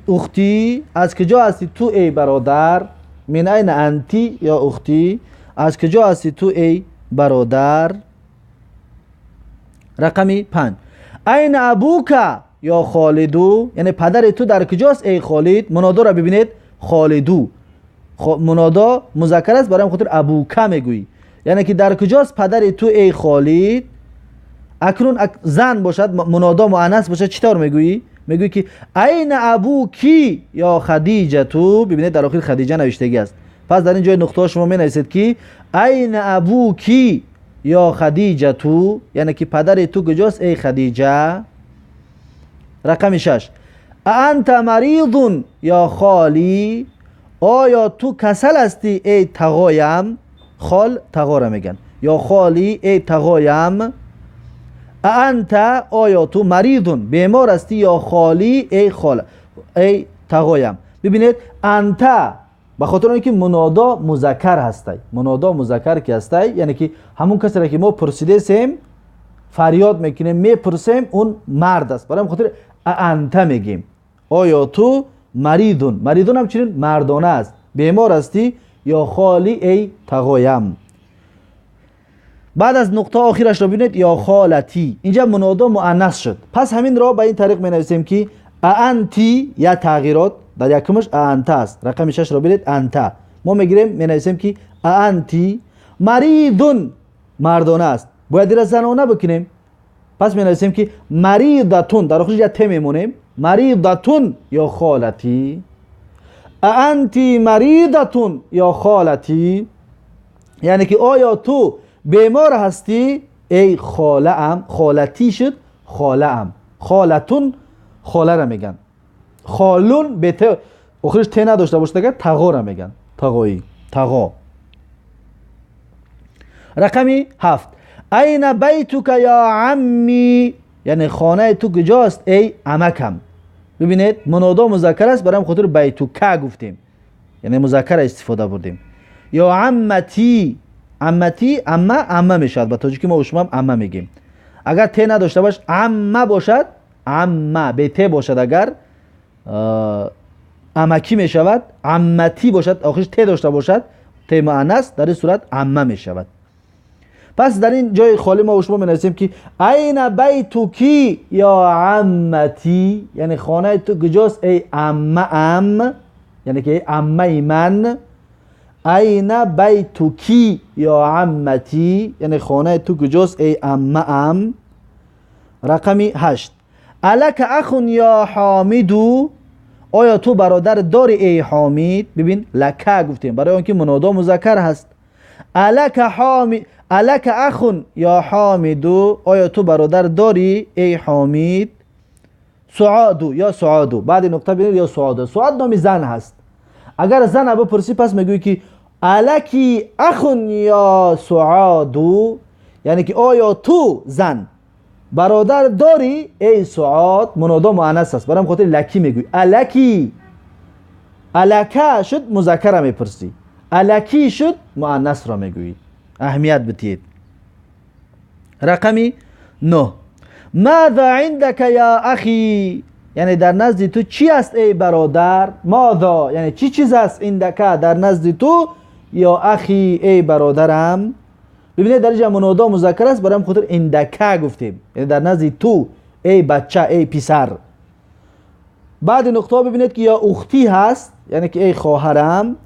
اختی، از کجا هستی تو ای برادر. من این انتی یا اختی، از کجا هستی تو ای برادر. رقمی 5، این ابوک یا خالدو، یعنی پدر تو در کجاست ای خالد. منادا را ببینید خالدو، منادا مذکر است، برای خاطر ابوک میگویی، یعنی که در کجاست پدر تو ای خالد. اکنون زن باشد منادا مؤنث باشد چطور میگویی؟ میگویی که این ابوکی یا خدیجه تو. ببینید در آخر خدیجه نوشتگی است، پس در این جای نقطه شما می نویسید که این ابوکی یا خدیجه تو، یعنی که پدر تو کجاست ای خدیجه. رقم 6، انت مریض یا خالی، آیا تو کسل هستی ای تقایم. خال تقا را میگن، یا خالی ای تقایم. انت آیا تو مریضون بیمار هستی یا خالی ای خال ای تقایم. ببینید انت به خاطر اینکه منادا مذکر هستی، منادا مذکر که هستی یعنی که همون کسی را که ما پرسیده سیم فریاد میکنیم میپرسیم اون مرد است، برای خاطر انت میگیم. آیا تو مریضون، مریضون هم چنین مردانه است، بیمار هستی یا خالی ای تقایم. بعد از نقطه آخرش را ببینید یا خالتی، اینجا منادا مؤنث شد، پس همین را به این طریق می نویسیم که انتی یا تغییرات در یکمش انت است. رقم 6 را ببینید انت، ما میگیریم می نویسیم که انتی مریضون مردانه است، باید را زنانه بکنیم، پس می نویسیم که مریضتون، در آخرش یا ت میمونیم، مریضتون یا خالتی. انتی مریضتون یا خالتی، یعنی که آیا تو بیمار هستی ای خاله ام. خالتی شد خاله ام، خالتون خاله را میگن، خالون به ت آخرش ت نداشته باشه دیگه تقا را میگن، تقایی تقا. رقمی 7، این بیتک یا عمی، یعنی خانه تو کجاست ای عمکم. ببینید منادا مذکر است، برای خاطر بیتک گفتیم، یعنی مذکر استفاده بردیم. یا عمتی، عمتی عمه میشد، با تاجیکی ما و شما هم عمه میگیم. اگر ت نداشته باش عمه باشد، عمه به ت باشد، اگر عمکی میشود. عمتی باشد آخرش ت داشته باشد، ت مؤنث، در این صورت عمه میشود. پس در این جای خالی ما و شما می‌نویسیم که این بیتکی یا عمتی، یعنی خانه تو کجاست ای عمه ام، یعنی که ای عمه من. این بیتکی یا عمتی، یعنی خانه تو کجاست ای عمه ام. رقمی 8، الک اخون یا حامدو، آیا تو برادر داری ای حامد. ببین لکه گفتیم برای اون که منادا مذکر هست. الک حامد، الک اخون یا حامدو، آیا تو برادر داری ای حامد. سعادو یا سعادو، بعد نقطه ببینید یا سعادو، سعاد نام زن هست. اگر زن بپرسی پس میگویی که الکی اخون یا سعادو، یعنی که آیا تو زن برادر داری ای سعاد. منادا مؤنث است، برام خاطر لکی میگویی. الکی، الکا شد مذکر میپرسی، الکی شد مؤنث را میگویی. اهمیت بدید. رقمی 9. ماذا عندك یا اخی، یعنی در نزد تو چی است ای برادر. ماذا یعنی چی چیز است، عندك در نزد تو، یا اخی ای برادرم. ببینید در اینجا منادا مذکر است، برام خاطر عندك گفتیم، یعنی در نزد تو ای بچه، ای پسر. بعد نقطه ببینید که یا اختی هست، یعنی که ای خواهرم.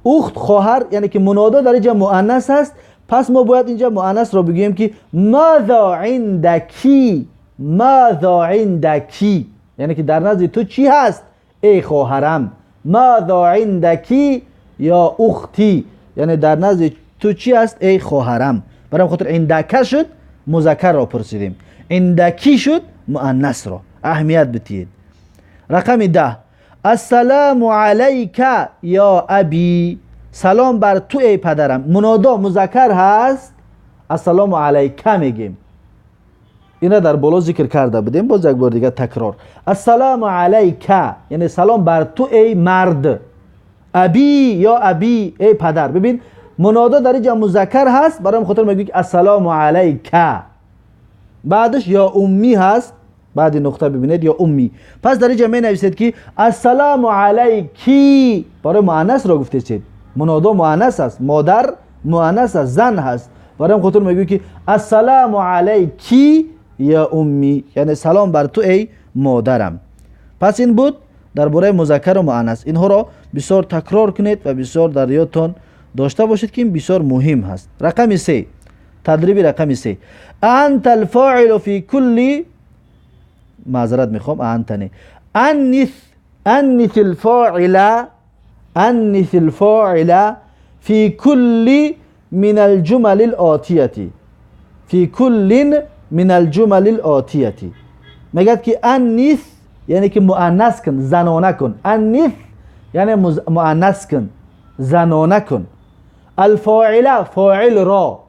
اخت خواهر، یعنی که منادا در اینجا مؤنث است، پس ما باید اینجا مؤنث را بگوییم که ماذا عندکی، ماذا عندکی، یعنی که در نزد تو چی هست ای خواهرم. ماذا عندکی یا اختی، یعنی در نزد تو چی هست ای خواهرم. برای خاطر عندک شد مذکر را پرسیدیم، عندکی شد مؤنث را. اهمیت بدید. رقم 10. السلام علیک یا ابی، سلام بر تو ای پدرم. منادا مذکر هست، السلام علیک میگیم. اینا در بالا ذکر کرده بودیم، باز یک بار دیگه تکرار. السلام علیک یعنی سلام بر تو ای مرد. ابی یا ابی ای پدر. ببین منادا در اینجا مذکر هست، برای خاطر میگیم السلام علیک. بعدش یا امی هست، بعد نقطه ببینید یا امی. پس در اینجا می نویسید که السلام علیکی، برای مؤنث را گفته چید. منادا مؤنث است، مادر مؤنث است، زن هست. برای خاطر میگیم که السلام علیکی یا امی، یعنی سلام بر تو ای مادرم. پس این بود درباره مذکر و مؤنث. اینها را بسیار تکرار کنید و بسیار در یادتان داشته باشید که این بسیار مهم هست. رقم 3، تدریب رقم 3. انت الفاعل فی کل، معذرت میخوام، انتنی انث الفاعل، انث الفاعل فی کل من الجمل الآتیه، فی کل من الجمل الآتیه. میگه که انث یعنی که مؤنث کن، زنانه کن. انث یعنی مؤنث کن، زنانه کن. الفاعل فاعل را،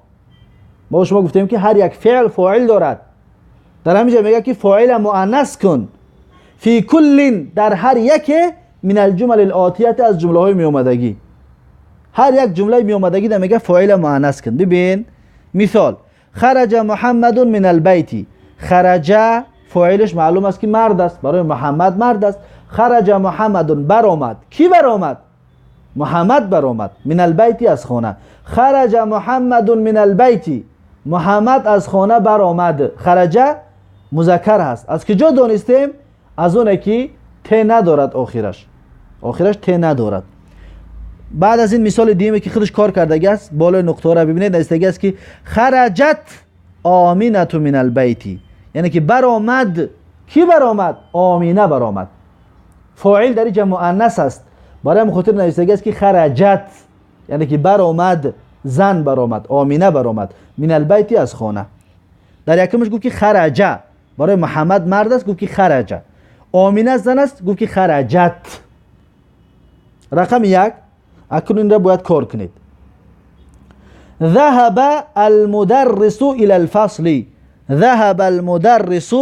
ما شما گفتیم که هر یک فعل فاعل دارد. در همینجا میگه که فاعل مؤنث کن فی کل، در هر یک من الجمل الآتیه، از جمله های می اومدگی. هر یک جمله می اومدگی در میگه فاعل مؤنث کن. ببین مثال، خرج محمد من البیت. خرج فاعلش معلوم است که مرد است، برای محمد مرد است. خرج محمد برآمد. کی برآمد؟ محمد برآمد. من البیت از خانه. خرج محمد من البیت، محمد از خانه برآمد. خرج مذکر هست. از کجا دانستیم؟ از اونه که ت ندارد آخرش، آخرش ت ندارد. بعد از این مثال دیگه که خودش کار کرده است، بالای نقطه را ببینید، نوشته است که خرجت آمینه من البیت، یعنی که برآمد. کی برآمد؟ آمینه برآمد. فاعل در اینجا مؤنث است، برای خاطر نوشته است که خرجت یعنی که برآمد، زن برآمد، آمینه برآمد من البیت از خانه. در یکمش گفت که خرجه، برای محمد مرد است، گفت که خرجه. آمینه زن است، گفت که خرجت. رقم 1، اکنون این را باید کار کنید. ذهب المدرس الى الفصل. ذهب المدرس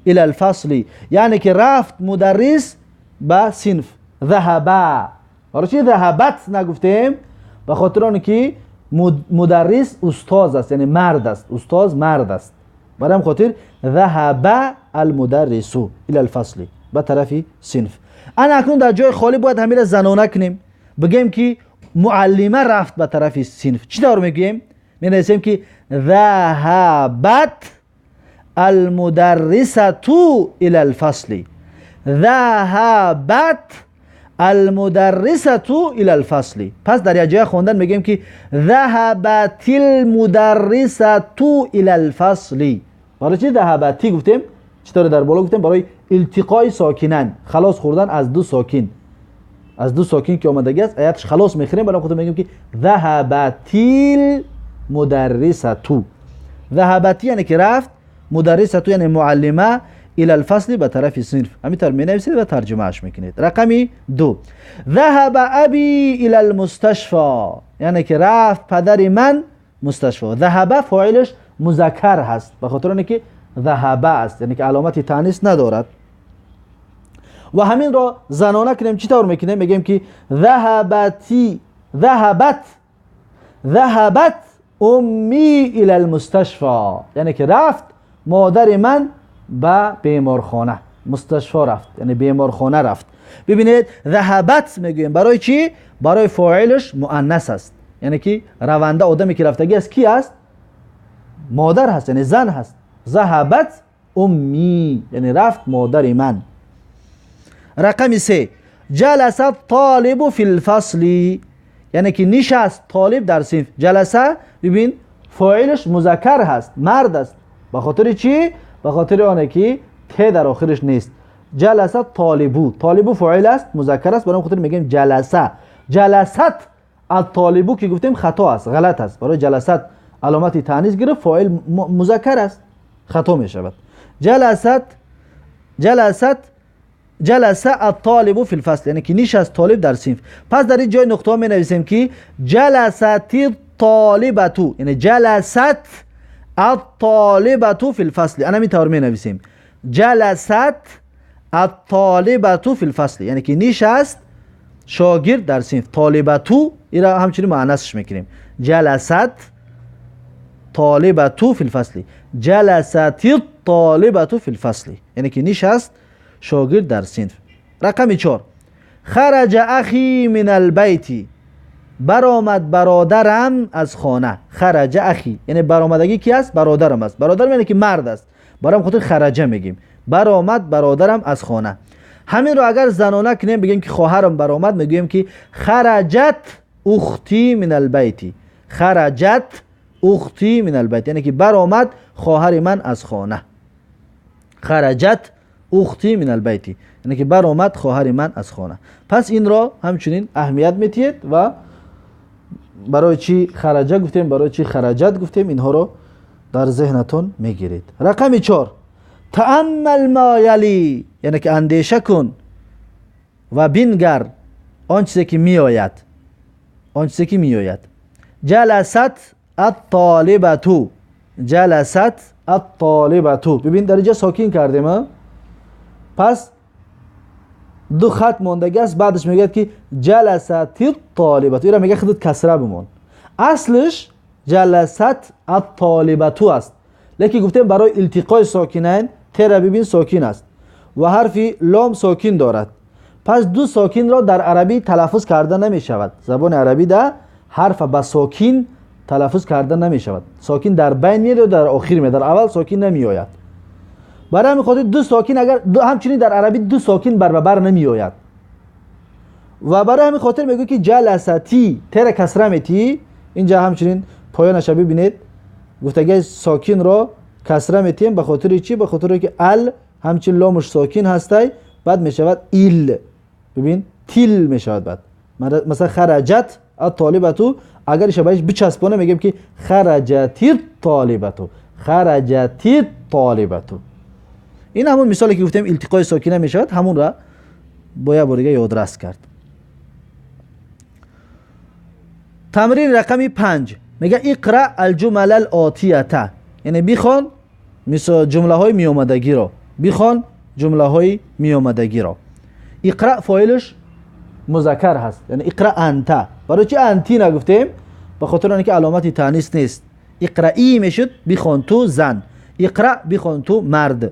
الى الفصل یعنی که رفت مدرس به صنف. ذهب، برای چی ذهبت نگفتیم؟ به خاطر آنه که مدرس استاد است، یعنی مرد است، استاد مرد است. برای خاطر ذهب المدرس الى الفصل، به طرف صنف. انا اکنون در جای خالی باید همین را زنانه کنیم، بگیم که معلمه رفت به طرف صنف. چی دار میگیم؟ می‌نویسیم که ذهبت المدرسة الى الفصل. ذهبت المدرسة الى الفصل. پس در یه جای خوندن میگیم که ذهبت المدرسة الى الفصل. برای چی ذهبتی گفتیم؟ چطور در بالا گفتیم؟ برای التقای ساکنن، خلاص خوردن از دو ساکن. از دو ساکن که اومدگی است آیاتش خلاص میخوریم، برای خودمون میگیم که ذهبت المدرسة. ذهبتی یعنی که رفت، مدرسة یعنی معلمه، الى الفصل، به طرف صنف. همینطور می نویسید و ترجمه اش میکنید. رقم 2 ذهب ابی الى المستشفى، یعنی که رفت پدر من مستشفى. ذهب فاعلش مذکر هست به خاطر اینکه ذهب است، یعنی که علامت تانیث ندارد. و همین را زنانه کنیم چی طور میکنیم؟ میگیم که ذهبت امی الى المستشفى، یعنی که رفت مادر من به بیمارخانه. مستشفى رفت یعنی بیمارخانه رفت. ببینید ذهبت میگیم برای چی؟ برای فاعلش مؤنث است، یعنی که رونده آدمی که رفتگی است کی است؟ مادر هست، یعنی زن هست. ذهبت امی یعنی رفت مادر من. رقم 3 جلس الطالب فی الفصل، یعنی که نشست طالب در صنف. جلسه ببین فاعلش مذکر هست، مرد است. به خاطر چی؟ به خاطر آنه که ت در آخرش نیست. جلسه طالبو، طالبو فاعل است مذکر است، برای خاطر میگیم جلسه. جلست الطالبو که گفتیم خطا است، غلط است. برای جلست علامت تانیث گرفت، فاعل مذکر است، خطا می شود. جلسه الطالب فی الفصل، یعنی که نشست طالب در صنف. پس در این جای نقطه ها می نویسیم که جلست الطالبه، یعنی جلست الطالبه فی الفصل. انا می طور می نویسیم جلست الطالبه فی الفصل، یعنی که نشست شاگرد در صنف. طالبه این را همچنین مؤنثش میکنیم. جلست طالبه فی الفصل، جلست الطالبه فی الفصل، یعنی که نشست شاگرد در صنف. رقم 4 خرج اخی من البیت، برآمد برادرم از خانه. خرج اخی یعنی برآمدگی کی است؟ برادرم است. برادرم یعنی که مرد است، برام خاطر خرجه میگیم. برآمد برادرم از خانه. همین رو اگر زنانه کنیم بگیم که خواهرم برآمد، میگیم که خرجت اختی من البیت. خرجت اختی من البیت، یعنی که برآمد خواهر من از خانه. خرجت اختی من البیت، یعنی که برآمد خواهر من از خانه. پس این را همچنین اهمیت میتید و برای چی خرجه گفتیم، برای چی خرجت گفتیم، اینها رو در ذهنتون میگیرید. رقم 4 تأمل ما یلی، یعنی که اندیشه کن و بینگر آن چیزی که میآید. آن چیزی که میآید. جلست الطالبه، جلست الطالبه. ببین در اینجا ساکن کردیم، پس دو خط ماندگی است. بعدش میگه که جلست الطالبه، این را میگه خودت کسره بمون. اصلش جلست الطالبه است، لیکن گفتیم برای التقای ساکنین تر ببین ساکن است و حرف لام ساکن دارد. پس دو ساکن را در عربی تلفظ کرده نمی شود. زبان عربی در حرف با ساکن تلفظ کرده نمی شود. ساکن در بین میاد و در آخر میاد، در اول ساکن نمی آید. برای همین خاطر دو ساکن اگر همچنین در عربی دو ساکن بر بر نمی آید. و برای همین خاطر میگه که جلستی تر کسره میتی. اینجا همچنین پایانش ببینید گفتگی ساکن را کسره میتیم. به خاطر چی؟ به خاطر که ال همچنین لامش ساکن هسته، بعد میشود ایل. ببین تیل میشود. بعد مثلا خرجت الطالبه، اگر شبهش بچسبونه میگیم که خرجت الطالبه، خرجت الطالبه. این همون مثالی که گفتیم التقای ساکنه میشود، همون را باید بار دیگه یادرس کرد. تمرین رقم 5 میگه اقرا الجمل الاتیه، یعنی بخوان مثل جمله های می آمدگی را. بخوان جمله های می آمدگی را. اقرا فاعلش مذکر هست، یعنی اقرا انت. برای چی انتی نگفتیم؟ به خاطر اینکه علامتی تانیث نیست. اقرایی میشد بخوان تو زن، اقرا بخوان تو مرد.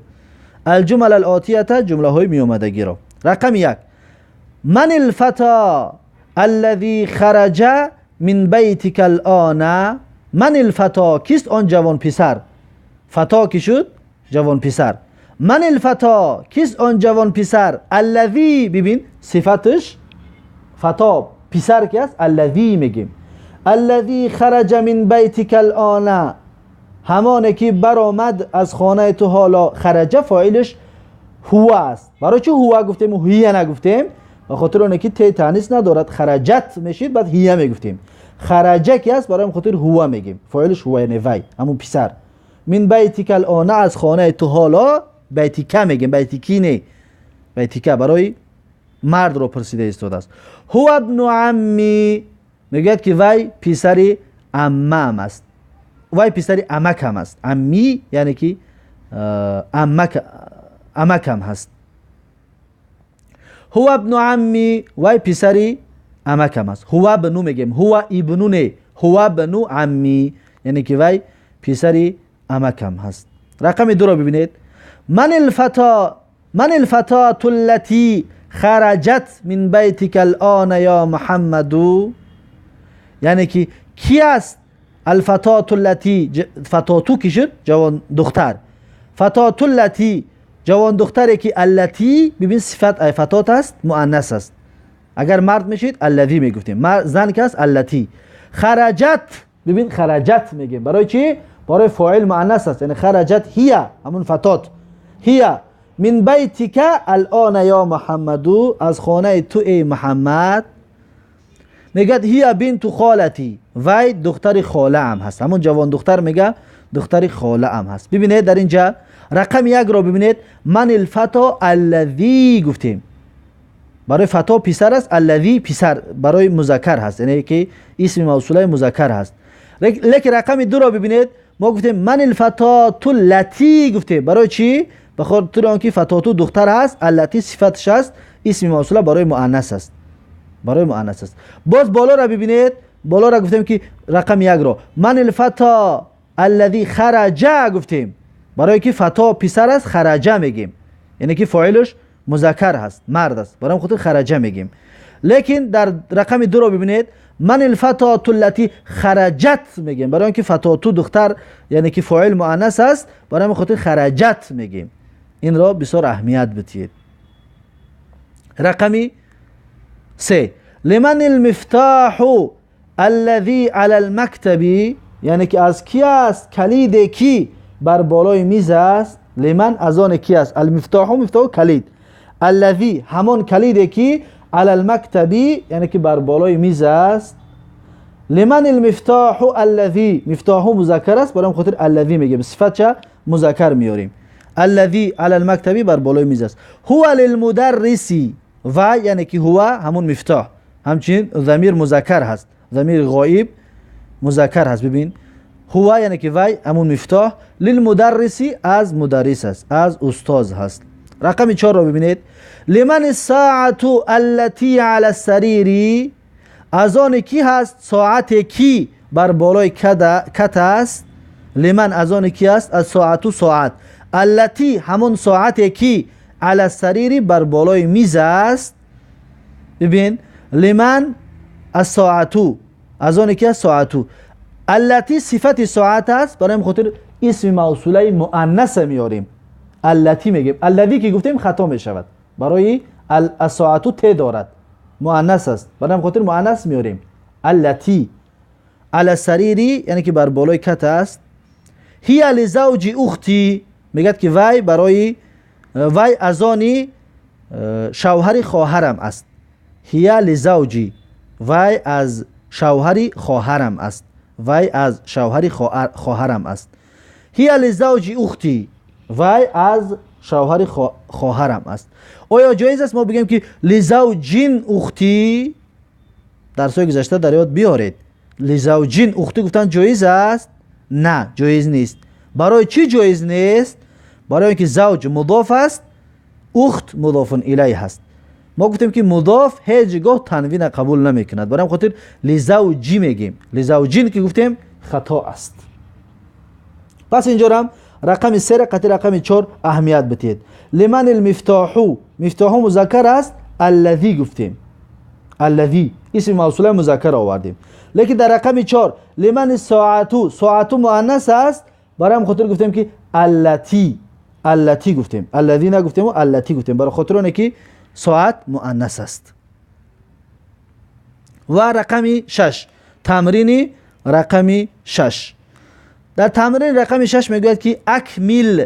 الجمل الاتیه جمله های می آمدگی را. رقم 1 من الفتى الذي خرج من بیتک الان. من الفتى کیست آن جوان پسر؟ فتا کی شد؟ جوان پسر. من الفتى کیست آن جوان پسر؟ الذی ببین صفتش فتا پسر کی است؟ الذی میگیم. الذی خرج من بیتک الان، همانه که برآمد از خانه تو حالا. خرج فاعلش هو است. برای چه هو گفتیم و هی نگفتیم؟ به خاطر اونه که تی تانیث ندارد، خرجت میشید بعد هی میگفتیم. خرجه کی است؟ برای خاطر هو میگیم. فاعلش هو یعنی وی، همون پسر. من بیتک الان، از خانه تو حالا بیتیکه میگیم، بیتیکی نه، بیتیکه برای مرد رو پرسیده ایستاده است. هو ابن عمی میگوید که وی پسر عمم است، وی پسر عمکم است. عمی یعنی که عمکم هست. هو ابن عمی وی پسر عمکم است. هو ابن میگیم، هو ابن نه، هو ابن عمی یعنی که وی پسر عمکم هست. رقم 2 رو ببینید. من الفتاة التي خرجت من بیتک الان یا محمد، یعنی که کی است الفتاة التي، فتاتو کی شد؟ جوان دختر. فتاة التي جوان دختری که التي ببین صفت فتات است، مؤنث است. اگر مرد میشید الذی میگفتیم، زن که است التي. خرجت ببین خرجت میگیم برای چی؟ برای فاعل مؤنث است، یعنی خرجت هی همون فتات، هی من بیتک الان یا محمد، از خانه تو ای محمد. میگه هی بنت خالتی، وی دختر خاله ام هست. همون جوان دختر میگه دختر خاله ام هست. ببینید در اینجا رقم 1 رو ببینید. من الفتا الذی گفتیم برای فتا پسر است، الذی پسر برای مذکر هست، یعنی که اسم موصوله مذکر هست. لیکن رقم 2 رو ببینید. ما گفتیم من الفتاة التی، گفتیم برای چی؟ به خاطر آنکه فتاتو دختر هست، التی صفتش است، اسم موصوله برای مؤنث است، برای مؤنث است. باز بالا را ببینید. بالا را گفتیم که رقم 1 رو من الفتا الذی خرجه گفتیم برای که فتا پسر است، خرجه میگیم یعنی که فاعلش مذکر هست، مرد است، برای خاطر خرجه میگیم. لیکن در رقم 2 رو ببینید. من الفتاة التي خرجت میگیم برای اینکه فتاتو دختر یعنی که فاعل مؤنث است، برای خاطر خرجت میگیم. این را بسیار اهمیت بدید. رقم 3 لمن المفتاح الذي على المكتب، یعنی که از کی است کلید کی بر بالای میز است. لمن از آن کی است، المفتاح مفتاح کلید، الذي همان کلید کی على المكتب یعنی که بر بالای میز است. لمن المفتاح الذي، مفتاح مذکر است، برای خاطر الذي میگیم، صفت چه مذکر میاریم. الذي على المكتب بر بالای میز است. هو للمدرس، و یعنی که هو همون مفتاح، همچنین ضمیر مذکر هست، ضمیر غایب مذکر هست. ببین هو یعنی که وی همون مفتاح، للمدرسی از مدرس است، از استاد هست. رقم 4 رو ببینید. لمن الساعة التي على السرير، از آن کی هست ساعت کی بر بالای کت است. لمن از آن کی است الساعة ساعت، التي همون ساعت کی على السرير بر بالای میز است. ببین لمن الساعة از آن کی است ساعت، التي صفت ساعت است، برای خاطر اسم موصوله مؤنث میاریم، التي میگیم. الذی که گفتیم خطا میشود، برای الساعة ت دارد، مؤنث است، برای خاطر مؤنث میاریم. التي على السرير یعنی که بر بالای کت است. هی لزوج اختی میگه که وی برای وی از آن شوهر خواهرم است. هی لزوجی وی از شوهر خواهرم است، وی از شوهر خواهرم است. هی لزوج اختی وی از شوهر خواهرم است. آیا جایز است ما بگیم که لزوجین اختی؟ درسای گذشته در یاد بیارید. لزوجین اختی گفتن جایز است؟ نه جایز نیست. برای چی جایز نیست؟ برای اینکه زوج مضاف است، اخت مضاف الیه هست. ما گفتیم که مضاف هیچ گاه تنوین قبول نمیکند، برای خاطر لزوجی میگیم. لزوجین که گفتیم خطا است. پس اینجا هم رقم 3 قطع رقم 4 اهمیت بدید. لمن المفتاح، مفتاح مذکر است، الذی گفتیم، الذی اسم موصوله مذکر آوردیم. لیکن در رقم 4 لمن الساعة، ساعت مؤنث است، برای خاطر گفتیم که التی، التی گفتیم، الذی نگفتیم و التی گفتیم، برای خاطر اونه که ساعت مؤنث است. و رقم 6 تمرین رقم 6. در تمرین رقم 6 میگوید که اکمل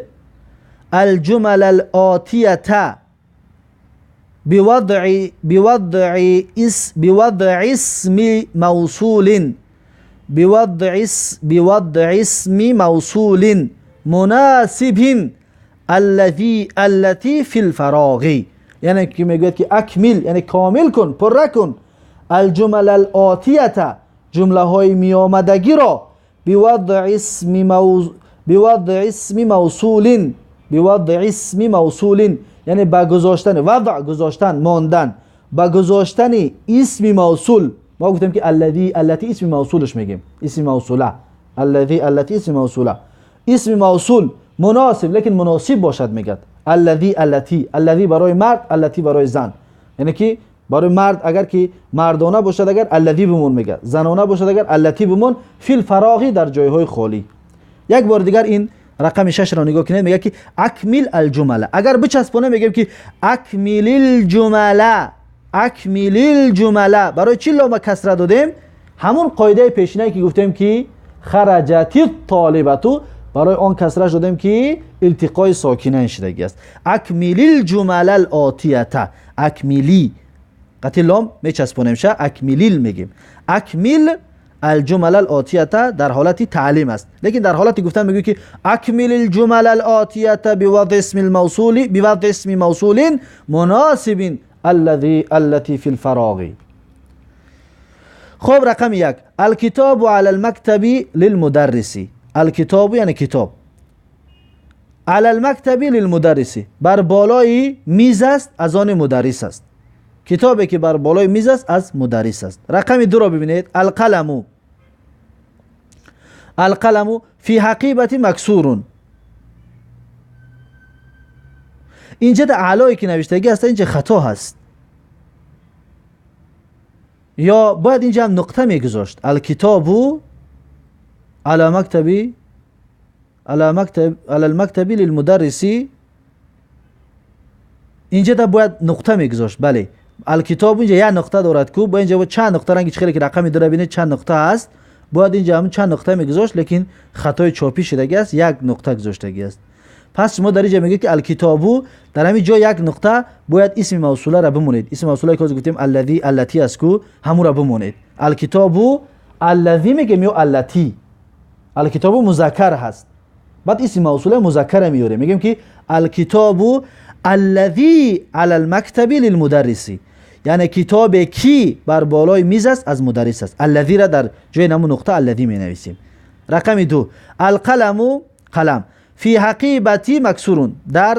الجمل الآتیه بوضع اسم موصول، بوضع اسم موصول مناسب التی فی الفراغ، یعنی که میگوید که اکمل یعنی کامل کن، پر کن، الجمل الاتیه جمله های می آمدگی را بوضع اسم موصول، بوضع اسم موصول یعنی با گذاشتن، وضع گذاشتن، ماندن، با گذاشتن اسم موصول. ما گفتیم که التی اسم موصولش میگیم، اسم موصوله، التی اسم موصوله، اسم موصول مناسب لیکن مناسب باشد میگد التی برای مرد، التی برای زن. یعنی که برای مرد اگر که مردانه باشد اگر التی بمون میگه، زنانه باشد اگر التی بمون، فی الفراغی در جایهای خالی. یک بار دیگر این رقم 6 را نگاه کنید، میگه که اکمل الجمله. اگر بچسبونه میگیم که اکمل الجمله، اکمل الجمله. برای چی لام کسره دادیم؟ همون قاعده پیشینه که گفتیم که خرجت الطالبه، برای آن کسره دادیم که التقای ساکنین شدگی است. اکمل الجمل الاتیه، اکملی قطع لام میچسبونیم شه اکملیل میگیم. اکمل الجمل الاتیه در حالت تعلیم است، لیکن در حالت گفتن میگیم که اکمل الجمل الاتیه بوضع اسم الموصول، بوضع اسم موصول مناسب التی فی الفراغ. خب رقم 1 الکتاب علی المکتب للمدرس. الکتاب یعنی کتاب، علی المکتب للمدرس بر بالای میز است از آن مدرس است. کتابی که بر بالای میز است از مدرس است. رقم 2 را ببینید، القلم، القلم فی حقیبت مکسور. اینجا در اعلایی که نوشتگی است اینجا خطا هست، یا باید اینجا هم نقطه میگذاشت. الکتاب علی المکتب للمدرسی، اینجا در باید نقطه میگذاشت. بله الکتاب اینجا یک نقطه دارد که با اینجا چند نقطه رنگش خیلی که رقمی داره ببینید چند نقطه هست، باید اینجا هم چند نقطه میگذاشت، لیکن خطای چاپی شدگی است، یک نقطه گذاشتگی است. پس ما در اینجا میگه که الکتابو در همین جا یک نقطه باید اسم موصوله را بمونید. اسم موصوله که گفتیم التی است کو همون را بمونید. الکتابو الذی میگیم یا التی، الکتابو مذکر هست، بعد اسم موصوله مذکر میاره، میگیم که الکتابو الذی علی المکتب للمدرس، یعنی کتاب کی بر بالای میز است از مدرس است. الذی را در جای نمون نقطه الذی می نویسیم. رقم 2 القلم، قلم فی حقیبتی مکسورون در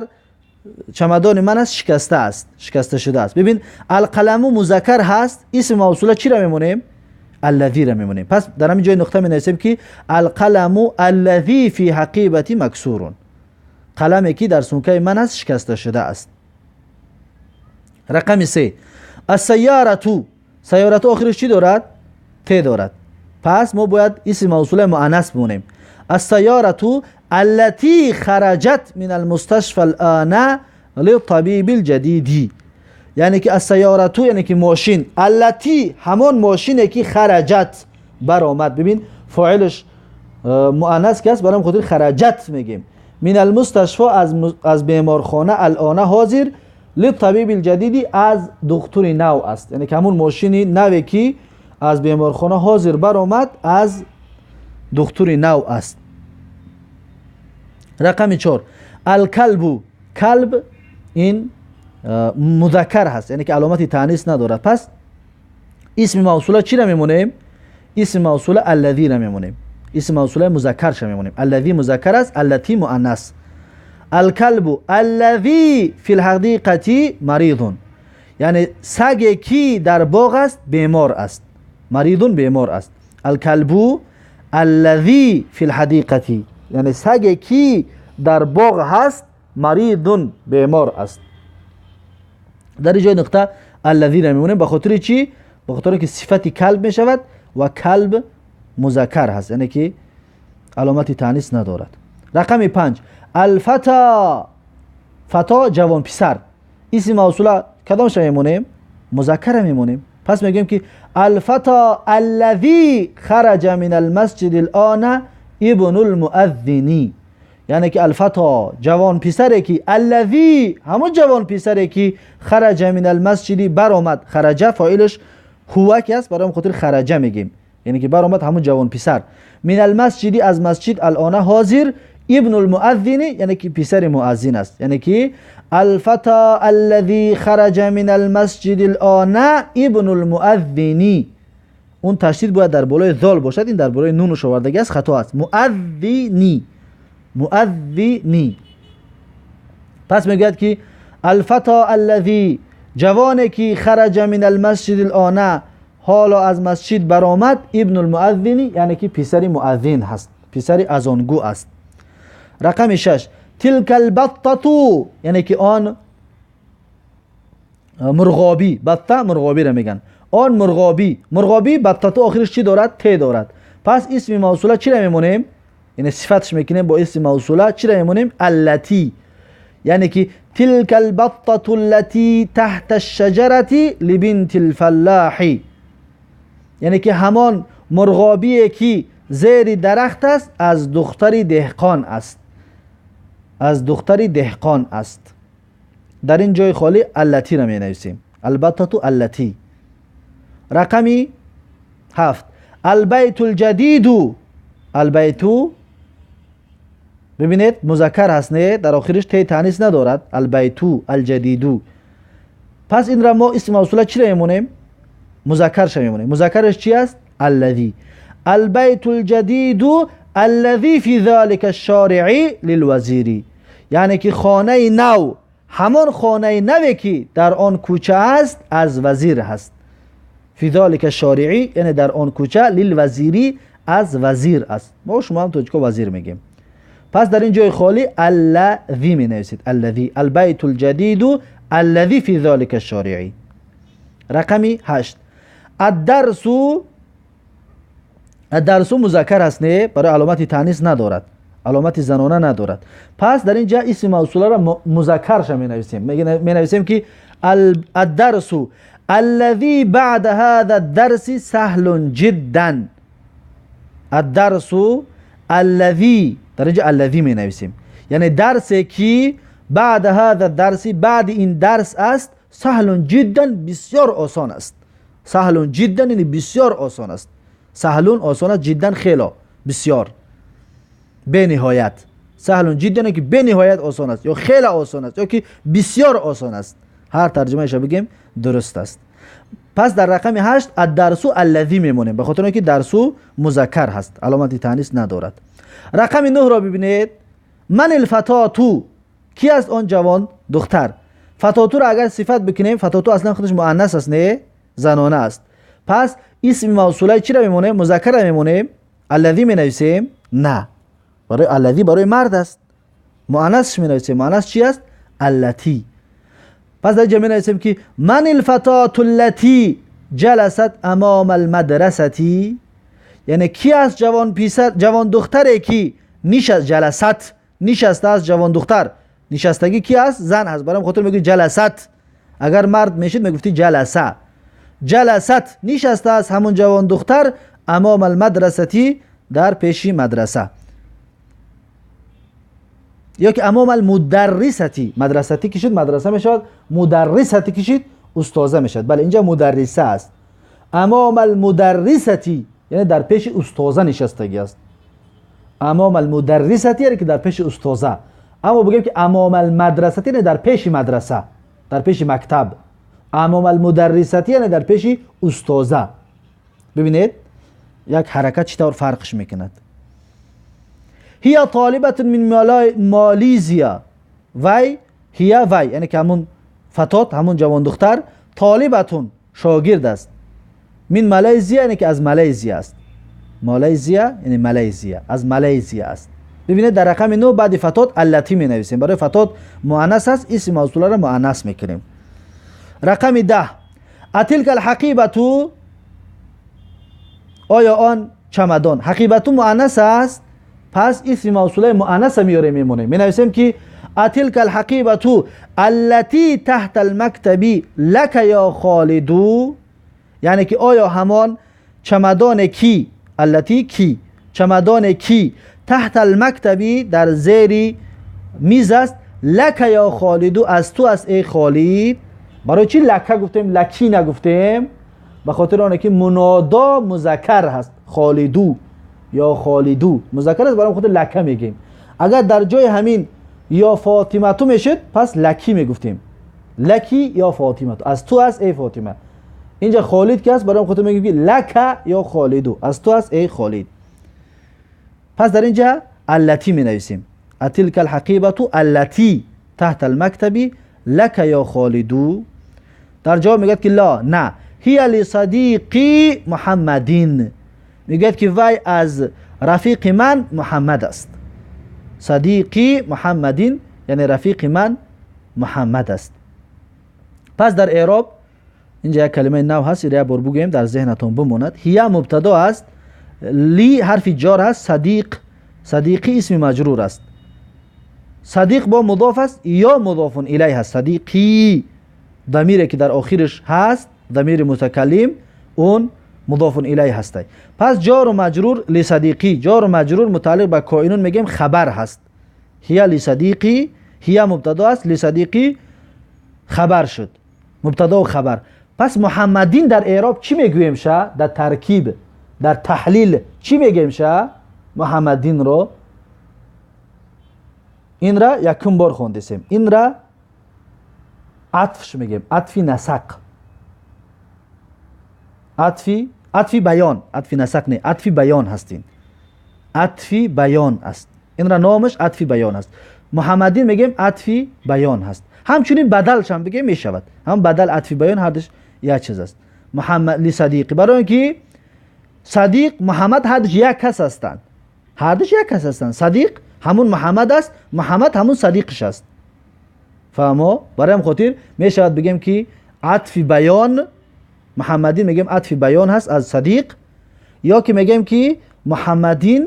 چمدان من است شکسته است، شکسته شده است. ببین القلم مذکر هست، اسم موصوله چی را میمونیم؟ الذی را میمونیم. پس در همین جای نقطه می نویسیم که القلم الذی فی حقیبتی مکسورون، قلمی که در سونکه من است شکسته شده است. رقم 3 السیارة، سیارت آخرش چی دارد؟ ت دارد. پس ما باید اسم موصول مؤنث بمونیم. السیارة التي خرجت من المستشفى الآن للطبيب الجديد، یعنی که السیارة یعنی که ماشین، التي همان ماشینی که خرجت برآمد. ببین فاعلش مؤنث که است، برام خاطر خرجت میگیم. من المستشفى از بیمارخانه، الان حاضر، للطبیب الجدیدی از دکتر نو است، یعنی که همون ماشینی نوی که از بیمارخانه حاضر برآمد از دکتر نو است. رقم 4 الکلب، کلب این مذکر هست، یعنی که علامت تانیث ندارد. پس اسم موصوله چی را میمونیم؟ اسم موصوله الذی را میمونیم، اسم موصوله مذکر ش میمونیم. الذی مذکر است، التی مؤنث. الکلب الذی فی الحدیقه مریض، یعنی سگی کی در باغ است بیمار است، مریض بیمار است. الکلب الذی فی الحدیقه، یعنی سگی کی در باغ هست مریض بیمار است. در جای نقطه الذی را میمونیم. به خاطر چی؟ به خاطر که صفت کلب می شود و کلب مذکر هست، یعنی که علامت تانیث ندارد. رقم 5 الفتا، فتا جوان پسر، اسم موصوله کدامش میمونیم؟ مذکر میمونیم. پس میگیم که الفتا الذی خرج من المسجد الان ابن المؤذن، یعنی که الفتا جوان پسری که، الذی همون جوان پسری که خرج من المسجد برآمد، خرج فاعلش هو که است، برای خاطر خرجه میگیم، یعنی که برآمد همون جوان پسر. من المسجد از مسجد، الان حاضر، ابن المؤذن یعنی که پسر مؤذن است. یعنی که الفتا الذي خرج من المسجد الان ابن المؤذنی، اون تشدید باید در بالای ذال باشد، این در بالای نونش آوردگی است، خطا است. مؤذنی، مؤذنی. پس میگوید که الفتا الذی، جوانی که خرج من المسجد الان، حالا از مسجد برآمد، ابن المؤذنی یعنی که پسر مؤذن هست، پسر اذانگو است. رقم 6 تلک البطه، یعنی که آن مرغابی، بطه مرغابی را میگن، آن مرغابی. مرغابی بطه آخرش چی دارد؟ ت دارد. پس اسم موصوله چی را میمونیم؟ یعنی صفتش میکنیم با اسم موصوله چی را میمونیم؟ التی. یعنی که تلک البطه التي تحت الشجره لبنت الفلاح، یعنی که همان مرغابی که زیر درخت است از دختری دهقان است، از دختری دهقان است. در این جای خالی التی را می نویسیم، البطه التی. رقمی 7 البیت الجدید. البیت ببینید مذکر هست، نه در آخرش ت تانیث ندارد. البیت الجدید. پس این را ما اسم موصوله چی را میمونیم؟ مذکرش میمونه. مذکرش چی است؟ الذی. البیت الجدید الذی فی ذلک الشارع للوزیر، یعنی که خانه نو، همان خانه نوی که در آن کوچه است از وزیر هست. فی ذلک الشارع یعنی در آن کوچه، للوزیری از وزیر است. ما شما هم توجه وزیر میگیم. پس در این جای خالی الذی می نویسید، الذی البیت الجدید الذی فی ذلک الشارع. رقمی 8 الدرس. الدرس مذکر است، نه برای علامت تانیث ندارد، علامت زنانه ندارد. پس در اینجا اسم موصوله را مذکرش می نویسیم. می نویسیم که الدرس الذي بعد هذا الدرس سهل جدا. الدرس الذي، در اینجا الذی می نویسیم، یعنی درسی که بعد هذا الدرس، بعد این درس است، سهل جدا بسیار آسان است. سهل جدا یعنی بسیار آسان است. سهلون آسان است، جدا خیلی بسیار به نهایت. سهل جدا یعنی که به نهایت آسان است، یا خیلی آسان است، یا که بسیار آسان است. هر ترجمهش بگیم درست است. پس در رقم 8 الدرس الذی میمونه، به خاطر اینکه درس مذکر هست، علامت تانیث ندارد. رقم 9 را ببینید. من الفتاتو، کی است آن جوان دختر؟ فتاتو را اگر صفت بکنیم، فتاتو اصلا خودش مؤنث است، نه زنانه است. پس اسم موصوله چی را میمونه؟ مذکر را میمونه. الذی می نویسیم؟ نه، برای الذی برای مرد است، مؤنثش می نویسیم. مؤنث چی است؟ التی. پس در جمع می نویسیم که من الفتات التي جلست امام المدرسه، یعنی کی است جوان پیسر، جوان دختری که نشست، جلست نشسته است. جوان دختر نشستگی کی است؟ زن است. برای خاطر میگی جلست. اگر مرد میشید میگفتی جلسه. جلست نشسته است همون جوان دختر امام المدرسه، در پیش مدرسه. یا که امام المدرسه، مدرسه کشید مدرسه میشود، مدرسه کشید استاذه میشد. بله اینجا مدرسه است. امام المدرسه یعنی در پیش استاذه نشستگی است. امام المدرسه یعنی که در پیش استاذه. اما بگیم که امام المدرسه یعنی در پیش مدرسه، در پیش مکتب. امام المدرسه یعنی در پیش استاذه. ببینید یک حرکت چطور فرقش میکند. هی طالبه من مالزیا، وی هی وی یعنی که همون فتات، همون جوان دختر، طالبتون شاگرد است، من مالزیا یعنی که از مالزیا است. مالزیا یعنی مالزیا، از مالزیا است. ببینید در رقم 9 بعد فتات التی می نویسیم، برای فتات مؤنث است، اسم موصوله را مؤنث میکنیم. رقم 10 اتلک الحقیبه، آیا آن چمدان. حقیبه مؤنث است، پس اسم موصوله مؤنث میاره میمونه. می نویسیم که اتلک الحقیبه التي تحت المکتب لک یا خالد، یعنی که آیا همان چمدان کی، التی کی، چمدان کی تحت المکتبی در زیر میز است، لک یا خالد از تو است ای خالد. برای چی لکه گفتیم لکی نگفتیم؟ به خاطر آنه که منادا مذکر هست، خالدو یا خالدو مذکر است، برای خاطر لکه میگیم. اگر در جای همین یا فاطمه تو میشد پس لکی میگفتیم، لکی یا فاطمه تو، از تو است ای فاطمه. اینجا خالد که است برام خودت میگیم که لک یا خالدو، از تو است ای خالد. پس در اینجا التی می نویسیم، اتلک الحقیبه التی تحت المکتب لک یا خالدو. در جواب میگه که لا، نه، هی لصدیقی محمدین، میگه که وای از رفیق من محمد است. صدیقی محمدین یعنی رفیق من محمد است. پس در اعراب اینجا یک کلمه نو هست، یک بار بگویم در ذهنتون بماند. هی مبتدا است، لی حرف جار است، صدیق صدیقی اسم مجرور است. صدیق با مضاف است یا مضاف الیه است. صدیقی ضمیری که در آخرش هست، ضمیر متکلم، اون مضاف الیه هست. پس جار و مجرور لصدیقی، جار و مجرور متعلق به کائنون میگیم خبر هست. هی لصدیقی، هی مبتدا است، لصدیقی خبر شد، مبتدا و خبر. پس محمدین در اعراب چی میگویم شه؟ در ترکیب، در تحلیل چی میگیم شه؟ محمدین رو، این را یکم بار خوندیم، این را عطفش میگیم، عطفی نسق، عطفی بیان، عطفی نسق نه، عطفی بیان هستین، عطفی بیان است، این را نامش عطفی بیان است. محمدین میگیم عطفی بیان هست. همچنین بدلش هم بگیم میشود، هم بدل عطفی بیان هر دوش یک چیز است. محمد لصدیقی، برای اینکه صدیق محمد هر دوش یک کس هستند، هر دوش یک کس هستند. صدیق همون محمد است، محمد همون صدیقش است. فهمو؟ برای هم خاطر میشود بگیم که عطفی بیان، محمدین میگیم عطفی بیان هست از صدیق، یا که میگیم که محمدین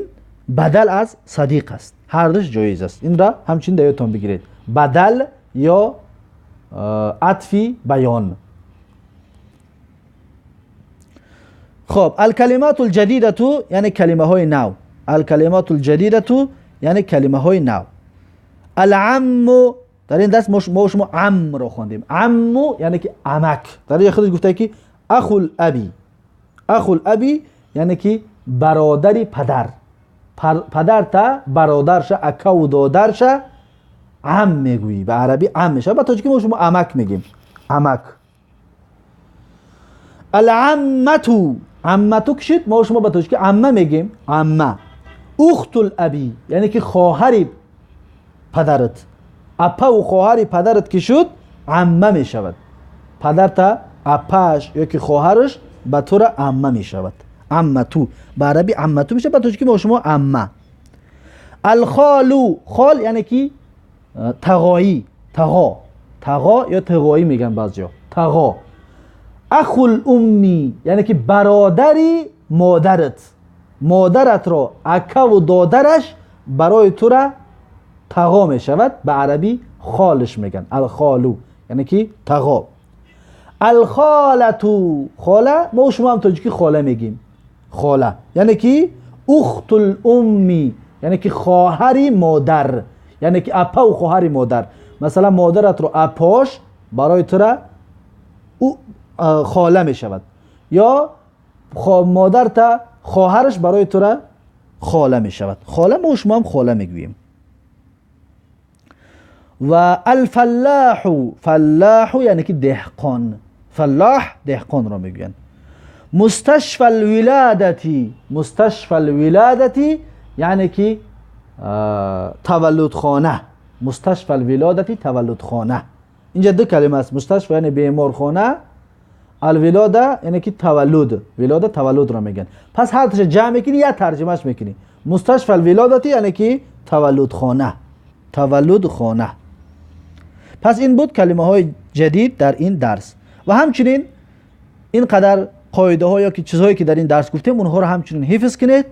بدل از صدیق است. هر دوش جایز است. این را همچنین در یادتان بگیرید، بدل یا عطفی بیان. خب الکلمات الجدیده تو یعنی کلمه های نو، الکلمات الجدیده تو یعنی کلمه های نو. العم، در این دست ما شما عم رو خوندیم، عمو یعنی که عمک. در این خودش گفته که اخو الابی، اخو الابی یعنی که برادری پدر، پدر تا برادرش، اکا و دادرش عم میگویی، به عربی عم میشه، با تاجیکی ما شما عمک میگیم، عمک. العمتو، عمتو کشید ما شما با تاجیکی عمه میگیم، عمه. اخت الابی یعنی که خواهر پدرت، اپا و خواهر پدرت که شد عمه می شود. پدر تا اپاش یا که خواهرش به طور عمه می شود، عمتو، به عربی عمتو میشه، به طور که ما شما عمه. الخالو، خال یعنی که تقایی، تقا یا تقایی میگن بعضیا، تقا. اخو الامی یعنی که برادری مادرت، مادرت را اکا و دادرش برای تو را تقا می شود، به عربی خالش میگن، الخالو یعنی که تقا. الخالتو، خاله ما شما هم تاجیکی خاله میگیم، خاله یعنی که اخت الامی یعنی که خواهری مادر، یعنی که اپا و خواهری مادر. مثلا مادرت رو اپاش برای تو را خاله می شود، یا مادر تا خواهرش برای تو را خاله می شود. خاله ما شما هم خاله میگوییم. و الفلاح، فلاح یعنی که دهقان، فلاح دهقان را میگوین. مستشفى الولادتی، مستشفى الولادتی یعنی که تولد خانه، مستشفى الولادتی تولد خانه. اینجا دو کلمه است، مستشفى یعنی بیمارخانه، الولاده یعنی که تولد، ولاده تولد را میگن. پس هر تاش جمع میکنی یا ترجمهش میکنی، مستشفى الولادتی یعنی که تولد خانه، تولد خانه. پس این بود کلمه های جدید در این درس. و همچنین اینقدر قاعده ها یا که چیزهایی که در این درس گفتیم اونها رو همچنین حفظ کنید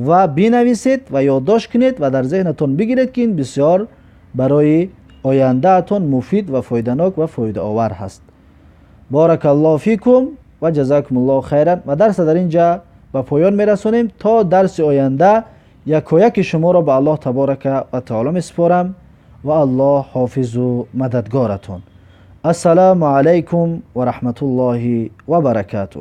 و بنویسید و یادداشت کنید و در ذهنتون بگیرید که این بسیار برای آینده اتون مفید و فایده‌ناک و فایده آور هست. بارک الله فیکم و جزاکم الله خیرا. و درس در اینجا به پایان میرسونیم. تا درس آینده یک شما را به الله تبارک و تعالی میسپارم و الله حافظ و مددگارتون. السلام علیکم و رحمت الله و برکاته.